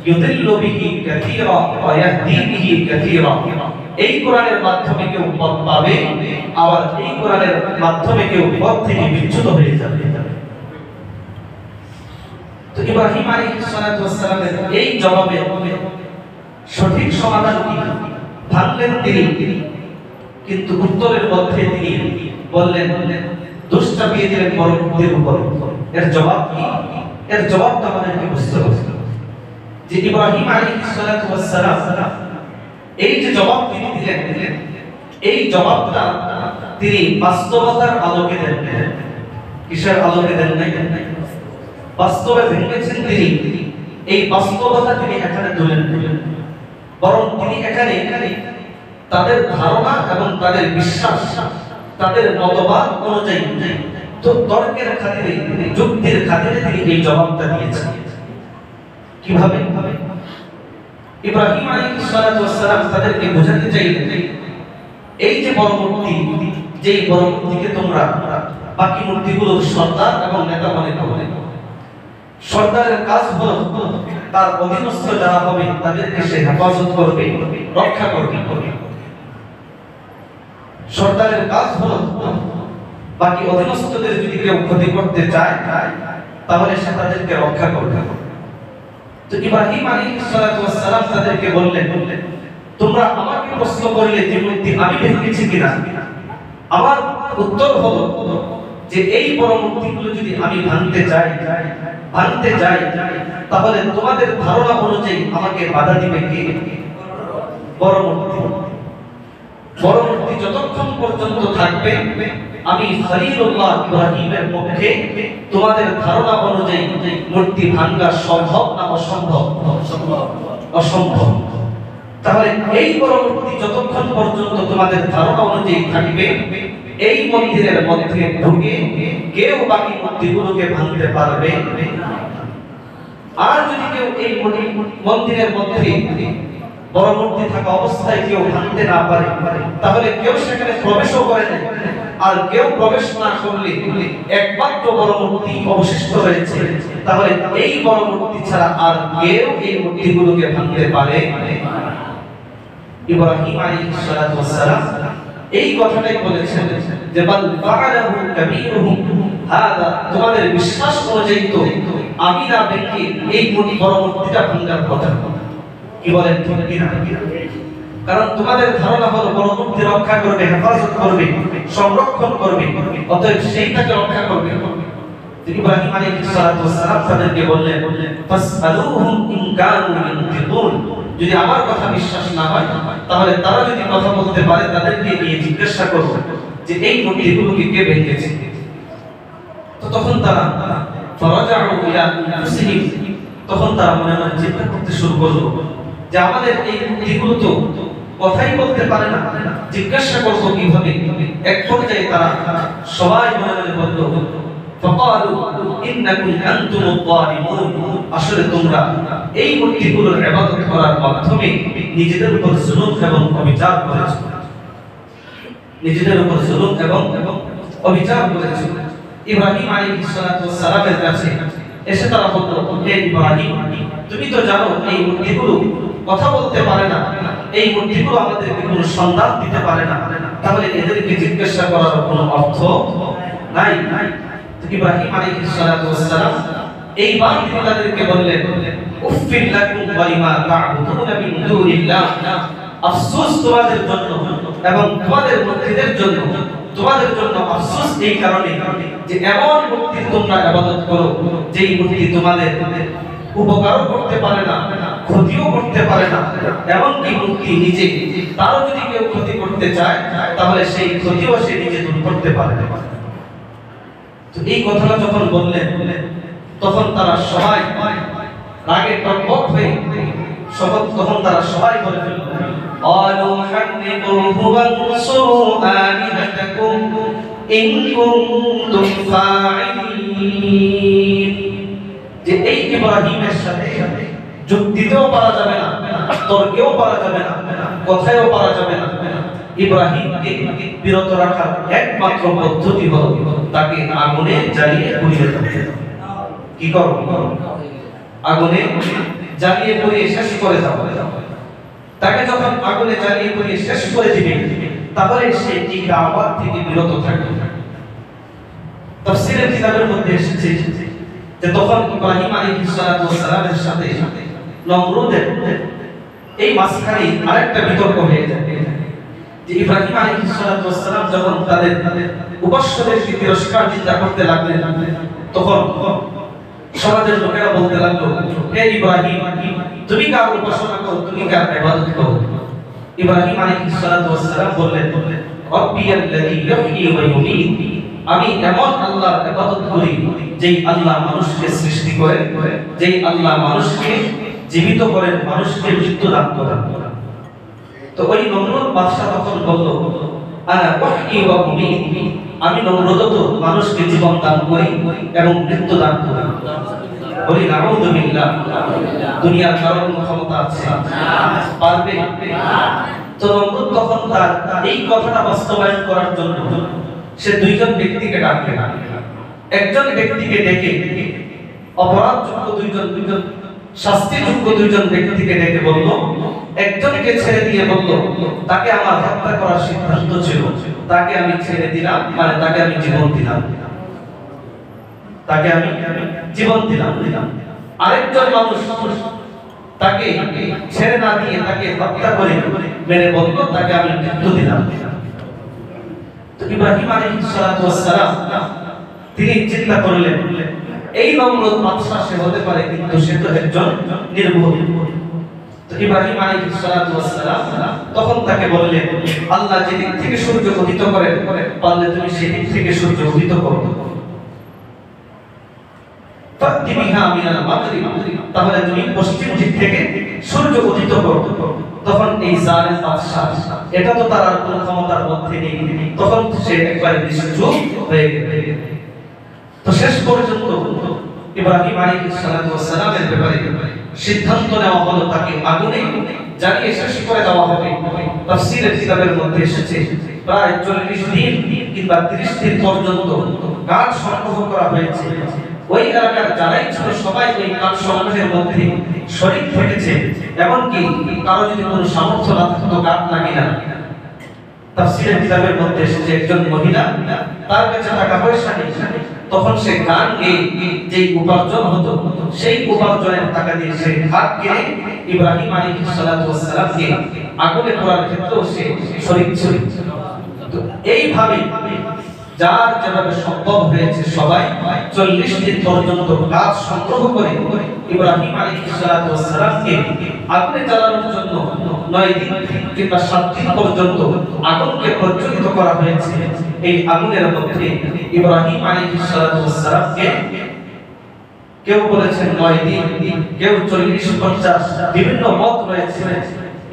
ইউদিল্লু বিহি কাসীরা ওয়া ইয়াহদি বিহি কাসীরা। এই কোরআনের মাধ্যমে কেউ পথ পাবে, আবার এই কোরআনের মাধ্যমে কেউ পথ থেকে বিচ্যুত হয়ে যাবে। তো ইব্রাহিম আলাইহিস সালাতু ওয়াস সালামের এই জবাবে সঠিক সমাধান কি? ভাঙলেন তিনি, কিন্তু উত্তরের মধ্যে তিনি বললেন, দোষ চাপিয়ে দিলেন বড় মূর্তির উপর। এর জবাব কি? এর জবাবটা আমাদেরকে বুঝতে হবে যে ইব্রাহিম আলাইহিস সালাতু ওয়াস সালাম এই যে জবাব তিনি দিলেন, এই জবাবটা তিনি বাস্তবতার আলোকে দেন। কিসের আলোকে দেন? নাই বাস্তবে ভেঙেছেন তিনি, এই বাস্তবতা তিনি এখানে তুলেন, বরং তিনি এখানে তাদের ধারণা এবং তাদের বিশ্বাস, তাদের মতবাদ অনুযায়ী তো তর্কের খাতিরে, যুক্তির খাতিরে তিনি এই জবাবটা দিয়েছেন। কিভাবে? ইব্রাহিম আলাইহিস সালাতু ওয়াস সালাম তাদেরকে বোঝাতে চাইলেন এই যে বড় মূর্তি, যেই বড় মূর্তিকে তোমরা বাকি মূর্তিগুলোর সর্দার এবং নেতা মনে করবে। সর্দারের কাজ হলো তার অধীনস্থ যারা হবে তাদেরকে সে হেফাজত করবে, রক্ষা করবে। সর্দারের কাজ হলো বাকি অধীনস্থদের যদি কেউ ক্ষতি করতে চায় তাহলে সে তাদেরকে রক্ষা করবে। তো ইব্রাহিম আলাইহিস সালাতু ওয়াস সালাম তাদেরকে বললেন, তোমরা আমাকে প্রশ্ন করলে যে মূর্তি আমি ভেঙেছি কিনা, আমার উত্তর হলো যে এই বড় মূর্তিগুলো যদি আমি ভাঙতে যাই তাহলে তোমাদের ধারণা অনুযায়ী আমাকে বাধা দিবে কে? বড় মূর্তি। বড় মূর্তি যতক্ষণ পর্যন্ত থাকবে আমি খলিলুল্লাহ ইব্রাহিমের পক্ষে তোমাদের ধারণা অনুযায়ী মূর্তি ভাঙা সম্ভব না অসম্ভব? অসম্ভব। তাহলে এই বড় মূর্তি যতক্ষণ পর্যন্ত তোমাদের ধারণা অনুযায়ী থাকবে এই মন্দিরের মধ্যে ঢুকে কেউ বাকি মূর্তিগুলোকে ভাঙতে পারবে না। আর যদি কেউ এই মন্দিরের মধ্যে বড় মূর্তি থাকা অবস্থায় কেউ ভাঙতে না পারে তাহলে কেউ সেখানে প্রবেশও করে না। আর কেউ প্রবেশ না করলে একমাত্র বড় মূর্তি অবশিষ্ট রয়েছে, তাহলে এই বড় মূর্তি ছাড়া আর কেউ এই মূর্তিগুলোকে ভাঙতে পারে না। ইব্রাহিম আলাইহিস সালাতু ওয়াস সালাম এই কথাটাই বলেছেন যে বাল ফাআলাহু কাবীরুহুম হাদা, তোমাদের বিশ্বাস অনুযায়ী তো আমি না ভেঙে এই বড় মূর্তিটা ভাঙার কথা। কি বলেন ঠিক কিনা? কারণ তোমাদের ধারণা হলো বড় মূর্তি রক্ষা করবে, হেফাজত করবে, সংরক্ষণ করবে, অতএব সেইটাকে রক্ষা করবে। ইব্রাহিম আলাইহিস সালাতু ওয়াস সালাম তাদেরকে বললেন, ফাসআলুহুম ইন কানু ইয়ানতিকুন, যদি আমার কথা বিশ্বাস না হয় তাহলে তারা যদি কথা বলতে পারে তাদেরকে নিয়ে জিজ্ঞাসা করো যে এই মূর্তিগুলোকে কে ভেঙেছে। তো তখন তারা ফারাজাউ ইলা আনফুসিহিম, তখন তারা মনে মনে চিন্তা করতে শুরু করলো যে আমাদের এই মূর্তিগুলো তো কথাই বলতে পারে না, জিজ্ঞাসা করবো কিভাবে। এক পর্যায়ে তারা সবাই মনে মনে বলল, ফাকালু ইন্নাকুম আনতুমুয যালিমুন, আসলে তোমরা এই মূর্তিগুলোর ইবাদত করার মাধ্যমে নিজেদের উপর জুলুম এবং অবিচার করেছো, নিজেদের উপর জুলুম এবং অবিচার করেছো। ইব্রাহিম আলাইহিস সালাতু ওয়াস সালামের কাছে এসে তারা বলল, হে ইব্রাহিম, তুমি তো জানো এই মূর্তিগুলো কথা বলতে পারে না, এই মূর্তিগুলো আমাদেরকে কোনো সন্ধান দিতে পারে না, তাহলে এদেরকে জিজ্ঞাসা করার কোনো অর্থ নাই। ইব্রাহিম আলাইহিস সালাতু ওয়াস সালাম এইবার তিনি তাদেরকে বললেন, উফিল লাকুম ওয়া লিমা তা'বুদুনা মিন দুনিল্লাহ, আফসোস তোমাদের জন্য এবং তোমাদের মূর্তিদের জন্য, তোমাদের জন্য আফসোস এই কারণে যে এমন মূর্তির তোমরা ইবাদত করো যেই মূর্তি তোমাদের উপকারও করতে পারে না, ক্ষতিও করতে পারে না, এমনকি মূর্তি নিজে তারও যদি কেউ ক্ষতি করতে চায় তাহলে সেই ক্ষতিও সে নিজে দূর করতে পারে না। তো এই কথাটা যখন বললেন তখন তারা সবাই রাগে টকবক হয়ে তখন তারা সবাই বলে ফেলল, আলু হান্নিকুহু ওয়ানসুরু আলিহাতাকুম ইন কুনতুম ফাঈলিন, যে এই ইব্রাহিমের সাথে যুক্তিতেও পারা যাবে না, তর্কেও পারা যাবে না, কথায়ও পারা যাবে না। ইব্রাহিমকে বিরত রাখার একমাত্র পদ্ধতি হলো তাকে আগুনে জ্বালিয়ে পুড়িয়ে দিতে। কি করো? আগুনে জ্বালিয়ে পুড়িয়ে শেষ করে দাও। তাকে যখন আগুনে জ্বালিয়ে পুড়িয়ে শেষ করে দিবে তাহলে সে এই দাওয়াত থেকে বিরত থাকবে। তাফসীরের কিতাবের মধ্যে এসেছে যে তখন ইব্রাহিম আলাইহিস সালাতু ওয়াস সালামের সাথে নমরুদের এই মাঝখানে আরেকটা বিতর্ক হয়ে যায় যে ইব্রাহিম আলাইহিস সালাতু ওয়াস সালাম যখন তাদের উপাস্যদেরকে তিরস্কার নিন্দা করতে লাগলেন তখন সমাজের লোকেরা বলতে লাগলো, হে ইব্রাহিম, তুমি কার উপাসনা করো, তুমি কার ইবাদত করো? ইব্রাহিম আলাইহিস সালাতু ওয়াস সালাম বললেন, রাব্বিয়াল্লাযী ইহয়ী ওয়া ইউমীত, আমি এমন আল্লাহর ইবাদত করি যেই আল্লাহ মানুষকে সৃষ্টি করেন, যেই আল্লাহ মানুষকে জীবিত করেন, মানুষকে মৃত্যু দান করেন। তো ওই নমরুদ বাদশা তখন বলল, আনা উহয়ী ওয়া উমীত, আমি নমরুদ তো মানুষকে জীবন দান করি এবং মৃত্যু দান করি। বলি নাউযুবিল্লাহ, দুনিয়ার কারো কোনো ক্ষমতা আছে? পারবে? তো নমরুদ তখন তার এই কথাটা বাস্তবায়ন করার জন্য সে দুইজন ব্যক্তিকে ডাকলেন। একজন ব্যক্তিকে ডেকে অপরাধযোগ্য দুইজন শাস্তিযোগ্য দুইজন ব্যক্তিকে ডেকে বলল, একজনকে ছেড়ে দিয়ে বলল তাকে আমার হত্যা করার সিদ্ধান্ত ছিল, তাকে আমি ছেড়ে দিলাম, মানে তাকে আমি জীবন দিলাম, তাকে আমি জীবন দিলাম। আরেকজন মানুষ তাকে ছেড়ে না দিয়ে তাকে হত্যা করে মেরে বলল তাকে আমি মৃত্যু দিলাম। তো ইব্রাহিম আলাইহিস সালাতু ওয়াস সালাম তিনি চিন্তা করলেন এই নমরুদ বাদশা সে হতে পারে, কিন্তু সে তো একজন নির্বোধ। তো ইব্রাহিম আলাইহিস সালাতু ওয়াস সালাম তখন তাকে বললেন, আল্লাহ যেদিক থেকে সূর্য উদিত করে পারলে তুমি সেদিক থেকে সূর্য উদিত করো, তাহলে তুমি পশ্চিম দিক থেকে সূর্য উদিত করো। তখন এই জালেম বাদশা, এটা তো তার আর কোনো ক্ষমতার মধ্যে নেই, তখন সে একবারে নিশ্চুপ হয়ে গেল। তো শেষ পর্যন্ত ইব্রাহিম আলাইহিস সালাতু ওয়াস সালামের ব্যাপারে সিদ্ধান্ত নেওয়া হলো তাকে আগুনে জ্বালিয়ে শেষ করে দেওয়া হবে। তাফসীরের কিতাবের মধ্যে এসেছে প্রায় 40 দিন কিংবা 30 দিন পর্যন্ত কাঠ সংগ্রহ করা হয়েছে। ওই এলাকার যারাই ছিল সবাই ওই কাঠ সংগ্রহের মধ্যে শরীক থেকেছে, এমনকি কারো যদি কোনো সামর্থ্য না থাকতো কাঠ লাগে না। তাফসীরের কিতাবের মধ্যে এসেছে একজন মহিলা, তার কাছে টাকা পয়সা নেই, তখন সে গান গেয়ে যেই উপার্জন হতো সেই উপার্জনের টাকা দিয়ে সে কাঠ কিনে ইব্রাহিম আলাইহিস সালাতু ওয়াস সালামকে আগুনে পোড়ার ক্ষেত্রেও সে শরীক ছিল। তো এইভাবে যার যেভাবে সম্ভব হয়েছে সবাই 40 দিন পর্যন্ত কাঠ সংগ্রহ করে ইব্রাহিম আলাইহিস সালাতু ওয়াস সালামকে আগুনে জ্বালানোর জন্য 9 দিন কিংবা 7 দিন পর্যন্ত আগুনকে প্রজ্বলিত করা হয়েছে। এই আগুনের মধ্যে ইব্রাহিম আলাইহিস সালাতু ওয়াস সালামকে কেউ বলেছেন 9 দিন, কেউ 40-50 বিভিন্ন মত রয়েছে।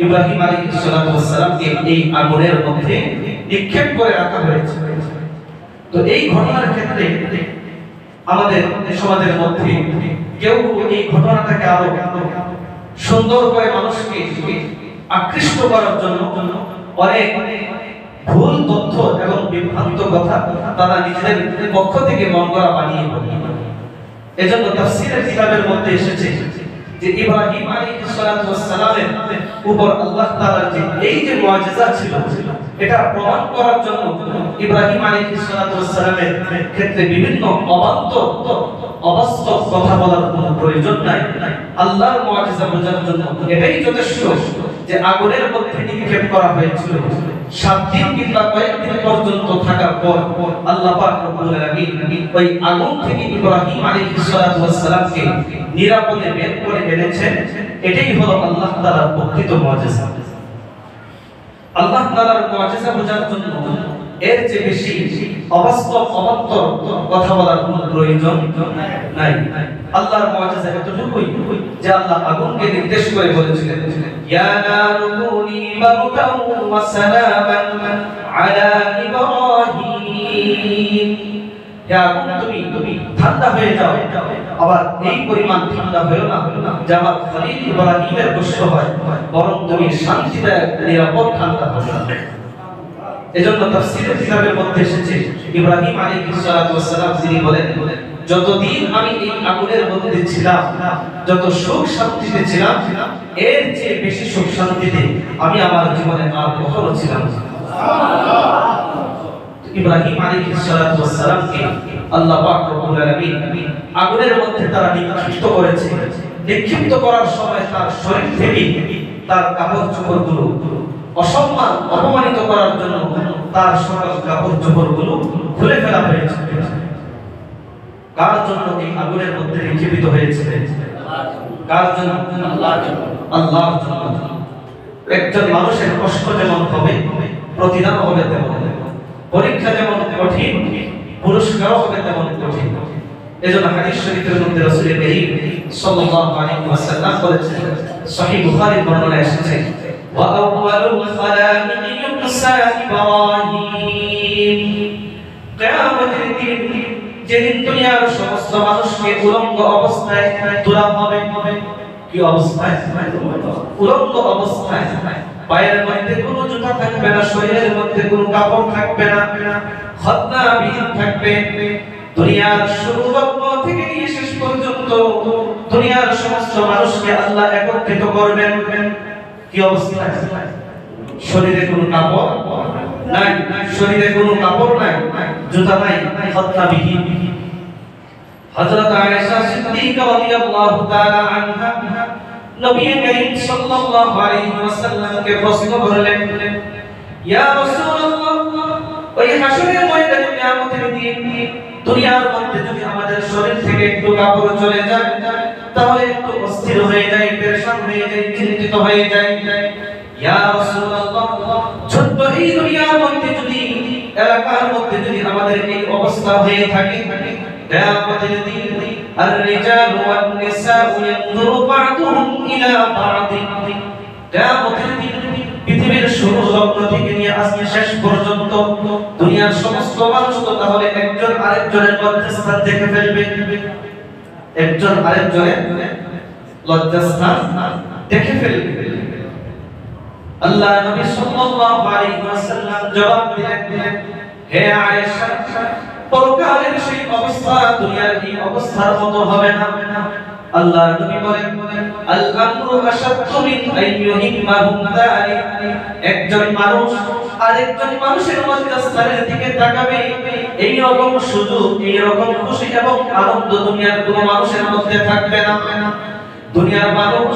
ইব্রাহিম আলাইহিস সালাতু ওয়াস সালামকে এই আগুনের মধ্যে নিক্ষেপ করে রাখা হয়েছে। তো এই ঘটনার ক্ষেত্রে আমাদের সমাজের মধ্যে কেউ এই ঘটনাটাকে আরো সুন্দর করে মানুষকে আকৃষ্ট করার জন্য অনেক ভুল তথ্য এবং বিভ্রান্ত কথা তারা নিজেদের পক্ষ থেকে মন করা বানিয়ে বলে। এজন্য তাফসীরের কিতাবের মধ্যে এসেছে যে ইব্রাহিম আলাইহিস সালাতু ওয়াস সালামের উপর আল্লাহ তাআলার যে এই যে মুআজিজা ছিল এটা প্রমাণ করার জন্য ইব্রাহিম আলাইহিস সালাতু ওয়াস সালামের ক্ষেত্রে বিভিন্ন অবাস্তব কথা বলার কোনো প্রয়োজন নাই। আল্লাহর মুআজিজা বোঝার জন্য এটাই যথেষ্ট যে আগুনের মধ্যে নিক্ষেপ করা হয়েছিল। 7 দিন কিংবা কয়েকদিন পর্যন্ত থাকার পর আল্লাহ পাক রব্বুল আলামিন ওই আগুন থেকে ইব্রাহিম আলাইহিস সালাতু ওয়াস সালামকে নিরাপদে বের করে এনেছেন। এটাই হলো আল্লাহ তাআলার প্রকৃত মুআজিজা। আল্লাহ তাআলার মুআজিজা বোঝার জন্য এর চেয়ে বেশি অবাস্তব অবান্তর কথা বলার কোনো প্রয়োজন নাই। আল্লাহর মুআজিজা এতটুকুই যে আল্লাহ আগুনকে নির্দেশ করে বলেছিলেন, ইয়া নারু কুনি বারদান ওয়া সালামান আলা ইব্রাহিম, ইয়া আগুন তুমি ঠান্ডা হয়ে যাও, আবার এই পরিমাণ ঠান্ডা হয়ো না যে আমার খলিল ইব্রাহিমের কষ্ট হয়, বরং তুমি শান্তিতে নিরাপদ ঠান্ডা হবে। এজন্য তাফসীরের কিতাবের মধ্যে এসেছে ইব্রাহিম আলাইহিস সালাতু ওয়াস সালাম তিনি বলেন, যতদিন আমি এই আগুনের মধ্যে ছিলাম, যত সুখ শান্তিতে ছিলাম, এর চেয়ে বেশি সুখ শান্তিতে আমি আমার জীবনে আর কখনো ছিলাম না। ইব্রাহিম আলাইহিস সালাতু ওয়াস সালামকে আল্লাহ পাক রব্বুল আলামিন আগুনের মধ্যে তারা নিক্ষিপ্ত করেছে। নিক্ষিপ্ত করার সময় তার শরীর থেকে তার কাপড় চোপড়গুলো অসম্মান অপমানিত করার জন্য তার সকল কাপড় চোপড়গুলো খুলে ফেলা হয়েছে। কার জন্য এই আগুনের মধ্যে নিক্ষেপিত হয়েছে? কার জন্য? আল্লাহর জন্য। একজন মানুষের কষ্ট যেমন হবে, প্রতিদান হবে তেমন, পরীক্ষা যেমন কঠিন, পুরস্কার হবে তেমন কঠিন। এজন্য হাদিস শরীফের মধ্যে রাসূল করিম সাল্লাল্লাহু আলাইহি ওয়াসাল্লাম বলেছেন, সহিহ বুখারীর বর্ণনা এসেছে, ওয়া আউয়ালুল খালাইক ইউসা ইব্রাহিম, কিয়ামতের দিন যেদিন দুনিয়ার সমস্ত মানুষকে উলঙ্গ অবস্থায় তোলা হবে। কি অবস্থায়? উলঙ্গ অবস্থায় পায়ের মধ্যে কোনো জুতা থাকবে না, শরীরের মধ্যে কোনো কাপড় থাকবে না, খতনাবিহীন থাকবে। দুনিয়ার শুরু লগ্ন থেকে নিয়ে শেষ পর্যন্ত দুনিয়ার সমস্ত মানুষকে আল্লাহ একত্রিত করবেন। কি অবস্থা? শরীরে কোনো কাপড় নাই, শরীরে কোনো কাপড় নাই, জুতা নাই, খতনাবিহীন। হযরত আয়েশা সিদ্দিকা রাদিয়াল্লাহু তাআলা আনহা নবী করিম সাল্লাল্লাহু আলাইহি ওয়াসাল্লামকে প্রশ্ন করলেন, ইয়া রাসূলুল্লাহ, ওই হাসরের ময়দানে কিয়ামতের দিন দুনিয়ার মধ্যে যদি আমাদের শরীর থেকে একটু কাপড় চলে যায় তাহলে একটু অস্থির হয়ে যায়, পেরেশান হয়ে যায়, চিন্তিত হয়ে যায়। ইয়া রাসূলুল্লাহ, ছোট্ট এই দুনিয়ার মধ্যে যদি, এলাকার মধ্যে যদি আমাদের এই অবস্থা হয়ে থাকে, কিয়ামতের দিন আর-রিজালু ওয়ান-নিসাউ ইয়ানজুরু বা'দুহুম ইলা বা'দ। কিয়ামতের দিন পৃথিবীর শুরু লগ্ন থেকে নিয়ে আজকে শেষ পর্যন্ত দুনিয়ার সমস্ত মানুষ তো তাহলে একজন আরেকজনের লজ্জাস্থান দেখে ফেলবে, একজন আরেকজনের লজ্জাস্থান দেখে ফেলবে। আল্লাহ নবী সাল্লাল্লাহু আলাইহি ওয়াসাল্লাম জবাব দিলেন, হে আয়েশা, পরকালের সেই অবস্থা দুনিয়ার এই অবস্থার মতো হবে না। আল্লাহ নবী বলেন, আল আমরু আশাদ্দু মিন আইয়ুহিম্মাহুম যালিক। একজন মানুষ আরেকজন মানুষের লজ্জাস্থানের দিকে তাকাবে, এই রকম সুযোগ, এই রকম খুশি এবং আনন্দ দুনিয়ার কোনো মানুষের মধ্যে থাকবে না। দুনিয়ার মানুষ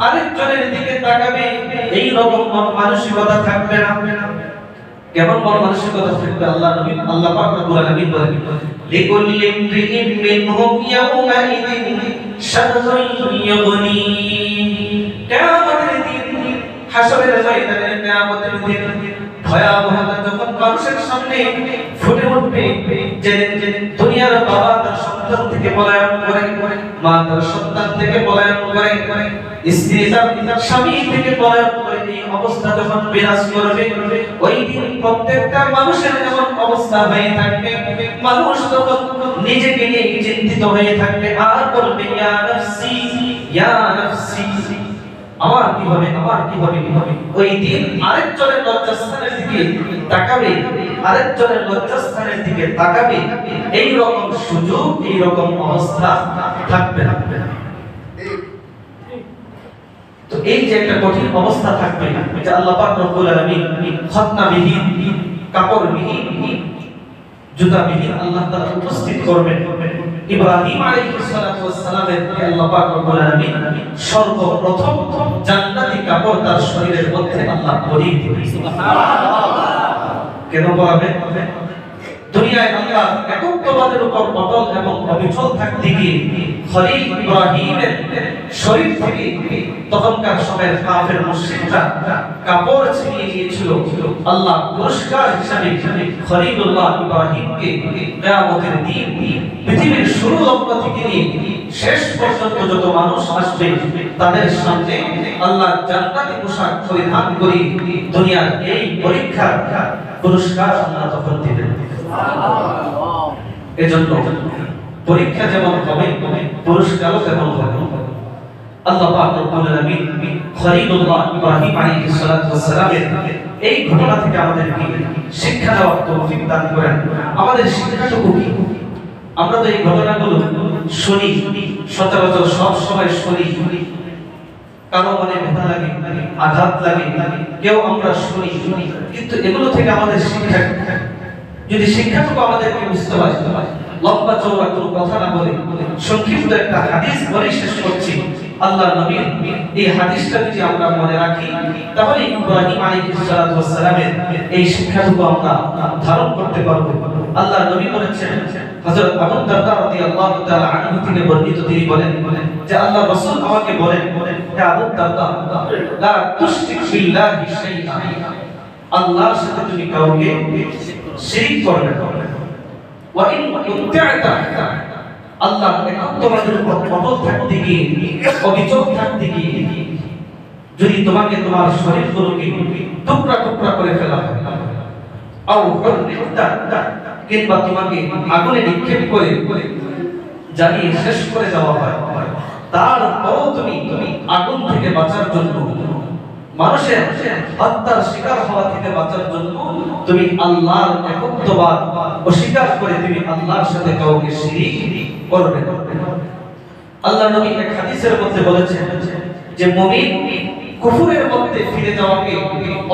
আরেকজনের দিকে তাকাবে, এই রকম মানসিকতা থাকবে না। কেমন মানসিকতা থাকবে? আল্লাহ পাক রব্বুল আলামিন বলেন, লিকুল্লি ইমরিইন মিনহুম ইয়াওমাইদিন শাররুন ইউগনি। কিয়ামতের দিন, হাসরের ময়দানে কিয়ামতের দিন ভয়াবহতা যখন মানুষের সামনে ফুটে উঠবে, যে দুনিয়ার বাবা তার সন্তান থেকে পলায়ন করে, মা তার সন্তান থেকে পলায়ন করে, স্ত্রী তার স্বামী থেকে পলায়ন করে, এই অবস্থা যখন বিরাজ করবে, ওই দিন প্রত্যেকটা মানুষের এমন অবস্থা হয়ে থাকবে, মানুষ তখন নিজেকে নিয়ে চিন্তিত হয়ে থাকবে আর বলবে, ইয়া নাফসি ইয়া নাফসি, আমার কি হবে, আমার কি হবে, কি হবে। ওই দিন আরেকজনের লজ্জাস্থানের দিকে তাকাবে, আরেকজনের লজ্জাস্থানের দিকে তাকাবে, এই রকম সুযোগ, এই রকম অবস্থা থাকবে না। তো এই যে একটা কঠিন অবস্থা থাকবে, এটা আল্লাহ পাক রব্বুল আলামিন খতনাবিহীন, কাপড়বিহীন, জুতাবিহীন আল্লাহ তাআলা উপস্থিত করবেন। ইব্রাহিম আলাইহিস সালাতু ওয়াস সালামের আল্লাহ পাক রব্বুল আলামিন সর্বপ্রথম জান্নাতি কাপড় তার শরীরের মধ্যে আল্লাহ পরিয়ে দিবেন। সুবহানাল্লাহ। কেন পরাবেন? দুনিয়ায় আল্লাহ একত্ববাদের উপর অটল এবং অবিচল থাকতে গিয়ে খলিল ইব্রাহিমের শরীর থেকে তখনকার সময়ের কাফের মুশরিকরা কাপড় ছিনিয়ে নিয়েছিল। আল্লাহ পুরস্কার হিসাবে খলিলুল্লাহ ইব্রাহিমকে কিয়ামতের দিন পৃথিবীর শুরু লগ্ন থেকে নিয়ে শেষ পর্যন্ত যত মানুষ আসবে তাদের সামনে আল্লাহ জান্নাতি পোশাক পরিধান করে দুনিয়ার এই পরীক্ষার পুরস্কার আল্লাহ তখন দিবেন। এজন্য পরীক্ষা যেমন হবে পুরস্কারও তেমন হবে। আল্লাহ পাক রব্বুল আলামিন খলিলুল্লাহ ইব্রাহিম আলাইহিস সালাতু ওয়াস সালামের এই ঘটনা থেকে আমাদেরকে শিক্ষা দেওয়ার তৌফিক দান করেন। আমাদের শিক্ষাটুকু কি? আমরা তো এই ঘটনাগুলো শুনি, সচরাচর সব সময় শুনি, কারো মনে ব্যথা লাগে, আঘাত লাগে, কেউ আমরা শুনি, কিন্তু এগুলো থেকে আমাদের শিক্ষা, যদি শিক্ষাটুকু আমাদেরকে বুঝতে পারি, লম্বা চওড়া কোনো কথা না বলে সংক্ষিপ্ত একটা হাদিস বলে শেষ করছি। আল্লাহর নবীর এই হাদিসটা যদি আমরা মনে রাখি তাহলে ইব্রাহিম আলাইহিস সালাতু ওয়াস সালামের এই শিক্ষাটুকু আমরা ধারণ করতে পারবো। আল্লাহর নবী বলেছেন, হযরত আবু দারদা রাদিয়াল্লাহু তাআলা আনহু থেকে বর্ণিত, তিনি বলেন যে আল্লাহর রাসূল আমাকে বলেন, হে আবু দারদা, লা তুশরিক বিল্লাহি শাইআন, আল্লাহর সাথে তুমি কাউকে শিরক করবে না। ওয়া ইন কুনতা, আল্লাহর একত্ববাদের উপর অটল থাকতে গিয়ে, অবিচল থাকতে গিয়ে যদি তোমাকে তোমার শরীরগুলোকে টুকরা টুকরা করে ফেলা হয়, আও হুররিতা, কিংবা তোমাকে আগুনে নিক্ষেপ করে জ্বালিয়ে শেষ করে দেওয়া হয়, তারপরও তুমি আগুন থেকে বাঁচার জন্য মানুষের হত্যার শিকার হওয়া থেকে বাঁচার জন্য তুমি আল্লাহর একত্ববাদ অস্বীকার করে তুমি আল্লাহর সাথে কাউকে শিরিক করবে না। আল্লাহ নবী এক হাদিসের মধ্যে বলেছেন যে মুমিন কুফরের মধ্যে ফিরে যাওয়াকে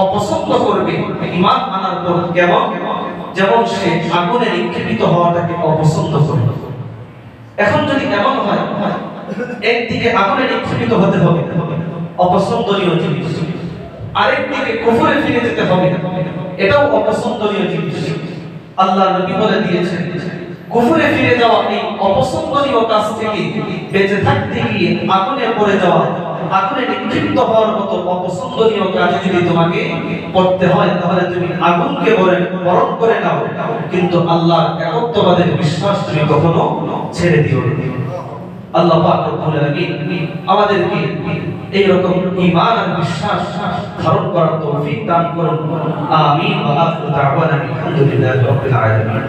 অপছন্দ করবে ঈমান আনার পর, যেমন সে আগুনে নিক্ষেপিত হওয়াটাকে অপছন্দ করবে। এখন যদি এমন হয় একদিকে আগুনে নিক্ষেপিত হতে হবে, অপছন্দনীয় জিনিস, আরেকদিকে কুফরে ফিরে যেতে হবে, এটাও অপছন্দনীয় জিনিস। আল্লাহ নবী বলে দিয়েছেন কুফরে ফিরে যাওয়া এই অপছন্দনীয় কাজ থেকে বেঁচে থাকতে গিয়ে আগুনে পড়ে যাওয়া, আগুনে নিক্ষিপ্ত হওয়ার মতো অপছন্দনীয় কাজ যদি তোমাকে করতে হয়, তাহলে তুমি আগুনকে বরণ করে নাও, কিন্তু আল্লাহর একত্ববাদের বিশ্বাস তুমি কখনো ছেড়ে দিও না। আল্লাহ পাক রব্বুল আলামিন আমাদেরকে এই রকম ঈমান আর বিশ্বাস ধারণ করার তৌফিক দান করুন। আমিন ওয়া আখিরু দাওয়ানা আলহামদুলিল্লাহি রাব্বিল আলামিন।